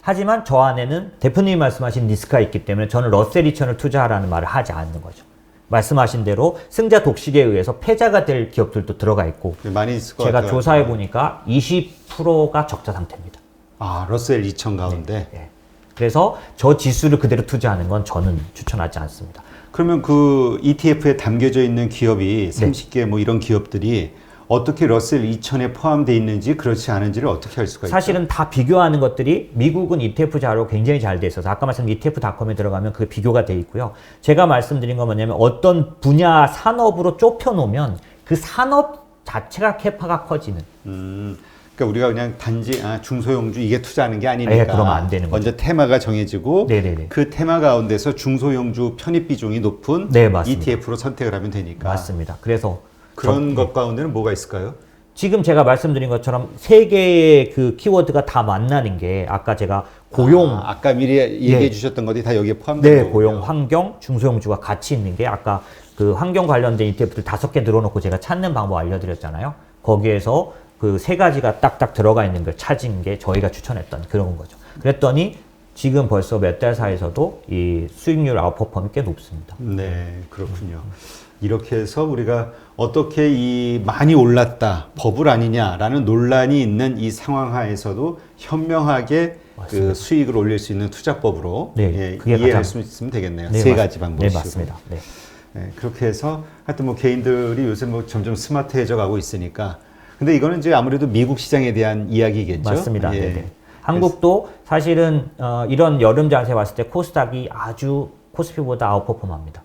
하지만 저 안에는 대표님이 말씀하신 리스크가 있기 때문에 저는 러셀 2000을 투자하라는 말을 하지 않는 거죠. 말씀하신 대로 승자 독식에 의해서 패자가 될 기업들도 들어가 있고 많이 있을 것 제가 같아요. 조사해 보니까 20%가 적자 상태입니다. 아, 러셀 2000 가운데. 예. 그래서 저 지수를 그대로 투자하는 건 저는 추천하지 않습니다. 그러면 그 ETF에 담겨져 있는 기업이 30개 뭐 이런 기업들이 어떻게 러셀 2000에 포함되어 있는지 그렇지 않은지를 어떻게 알 수가 있죠? 사실은 다 비교하는 것들이 미국은 ETF 자료 굉장히 잘 돼 있어서 아까 말씀드린 etf.com에 들어가면 그 비교가 돼 있고요. 제가 말씀드린 건 뭐냐면 어떤 분야 산업으로 좁혀 놓으면 그 산업 자체가 캐파가 커지는. 그러니까 우리가 그냥 단지 중소형주 이게 투자하는 게 아니니까 예, 그러면 안 되는 거죠. 먼저 테마가 정해지고 네네네. 그 테마 가운데서 중소형주 편입 비중이 높은 네, 맞습니다. ETF로 선택을 하면 되니까 맞습니다. 그래서 그런 것 가운데는 뭐가 있을까요? 지금 제가 말씀드린 것처럼 세 개의 그 키워드가 다 만나는 게 아까 제가 고용, 아까 미리 얘기해 예. 주셨던 것이 다 여기에 포함되는 네, 거고요. 고용, 환경, 중소형주가 같이 있는 게 아까 그 환경 관련된 ETF들 5개 늘어놓고 제가 찾는 방법 알려드렸잖아요. 거기에서 그 세 가지가 딱딱 들어가 있는 걸 찾은 게 저희가 추천했던 그런 거죠. 그랬더니 지금 벌써 몇 달 사이에서도 이 수익률 아웃퍼폼이 꽤 높습니다. 네, 그렇군요. 이렇게 해서 우리가 어떻게 이 많이 올랐다, 버블 아니냐라는 논란이 있는 이 상황 하에서도 현명하게 그 수익을 올릴 수 있는 투자법으로 네, 그게 이해할 가장- 수 있으면 되겠네요. 네, 세 가지 네, 방법이시고. 맞습니다. 네. 네, 그렇게 해서 하여튼 뭐 개인들이 요새 뭐 점점 스마트해져 가고 있으니까. 근데 이거는 이제 아무래도 미국 시장에 대한 이야기겠죠. 맞습니다. 예. 네네. 한국도 사실은 이런 여름 장세 왔을 때 코스닥이 아주 코스피보다 아웃퍼폼합니다.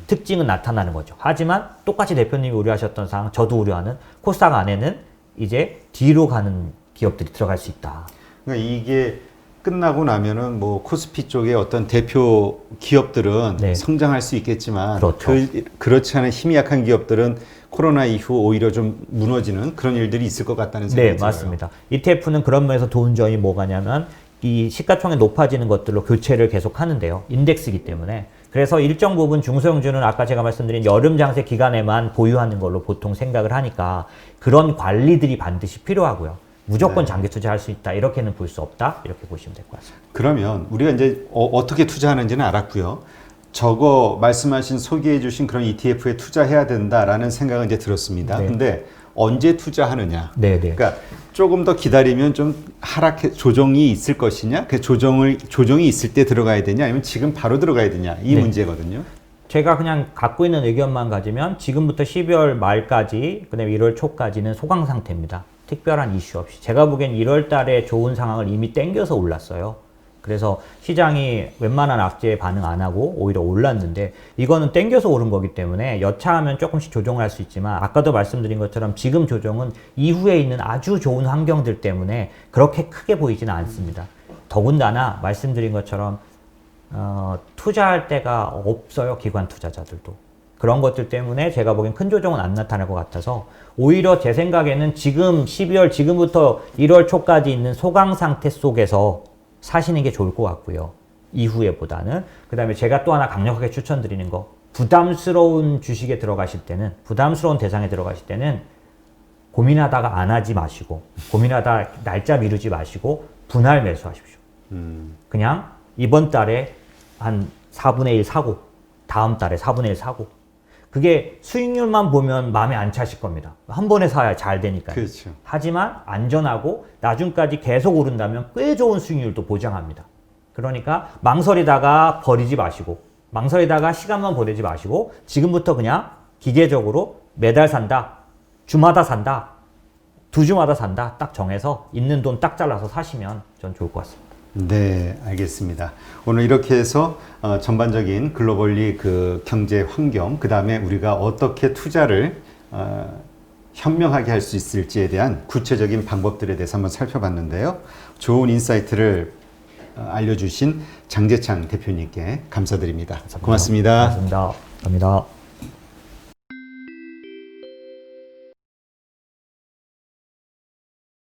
특징은 나타나는 거죠. 하지만 똑같이 대표님이 우려하셨던 사항, 저도 우려하는 코스닥 안에는 이제 뒤로 가는 기업들이 들어갈 수 있다. 그러니까 이게 끝나고 나면은 뭐 코스피 쪽의 어떤 대표 기업들은 네. 성장할 수 있겠지만 그렇죠. 그렇지 않은 힘이 약한 기업들은 코로나 이후 오히려 좀 무너지는 그런 일들이 있을 것 같다는 생각이 네, 들어요. 맞습니다. ETF는 그런 면에서 좋은 점이 뭐가냐면 이 시가총액 높아지는 것들로 교체를 계속 하는데요. 인덱스이기 때문에. 그래서 일정 부분 중소형주는 아까 제가 말씀드린 여름 장세 기간에만 보유하는 걸로 보통 생각을 하니까 그런 관리들이 반드시 필요하고요. 무조건 장기 투자할 수 있다. 이렇게는 볼 수 없다. 이렇게 보시면 될 것 같습니다. 그러면 우리가 이제 어떻게 투자하는지는 알았고요. 저거 말씀하신 소개해 주신 그런 ETF에 투자해야 된다라는 생각은 이제 들었습니다. 네. 근데 언제 투자하느냐? 네, 네. 그러니까 조금 더 기다리면 좀 조정이 있을 것이냐? 그 조정이 있을 때 들어가야 되냐? 아니면 지금 바로 들어가야 되냐? 이 네. 문제거든요. 제가 그냥 갖고 있는 의견만 가지면 지금부터 12월 말까지, 그다음에 1월 초까지는 소강 상태입니다. 특별한 이슈 없이. 제가 보기엔 1월 달에 좋은 상황을 이미 땡겨서 올랐어요. 그래서 시장이 웬만한 악재에 반응 안 하고 오히려 올랐는데 이거는 땡겨서 오른 거기 때문에 여차하면 조금씩 조정을 할 수 있지만 아까도 말씀드린 것처럼 지금 조정은 이후에 있는 아주 좋은 환경들 때문에 그렇게 크게 보이지는 않습니다. 더군다나 말씀드린 것처럼 투자할 데가 없어요. 기관 투자자들도. 그런 것들 때문에 제가 보기엔 큰 조정은 안 나타날 것 같아서 오히려 제 생각에는 지금 12월 지금부터 1월 초까지 있는 소강 상태 속에서 사시는 게 좋을 것 같고요. 이후에 보다는. 그 다음에 제가 또 하나 강력하게 추천드리는 거, 부담스러운 주식에 들어가실 때는, 부담스러운 대상에 들어가실 때는 고민하다가 안 하지 마시고, 고민하다 날짜 미루지 마시고 분할 매수하십시오. 그냥 이번 달에 한 4분의 1 사고, 다음 달에 4분의 1 사고. 그게 수익률만 보면 마음에 안 차실 겁니다. 한 번에 사야 잘 되니까요. 그렇죠. 하지만 안전하고 나중까지 계속 오른다면 꽤 좋은 수익률도 보장합니다. 그러니까 망설이다가 버리지 마시고, 망설이다가 시간만 보내지 마시고 지금부터 그냥 기계적으로 매달 산다, 주마다 산다, 2주마다 산다 딱 정해서 있는 돈 딱 잘라서 사시면 전 좋을 것 같습니다. 네, 알겠습니다. 오늘 이렇게 해서 전반적인 글로벌리 그 경제 환경, 그 다음에 우리가 어떻게 투자를 현명하게 할 수 있을지에 대한 구체적인 방법들에 대해서 한번 살펴봤는데요. 좋은 인사이트를 알려주신 장재창 대표님께 감사드립니다. 고맙습니다. 고맙습니다. 감사합니다.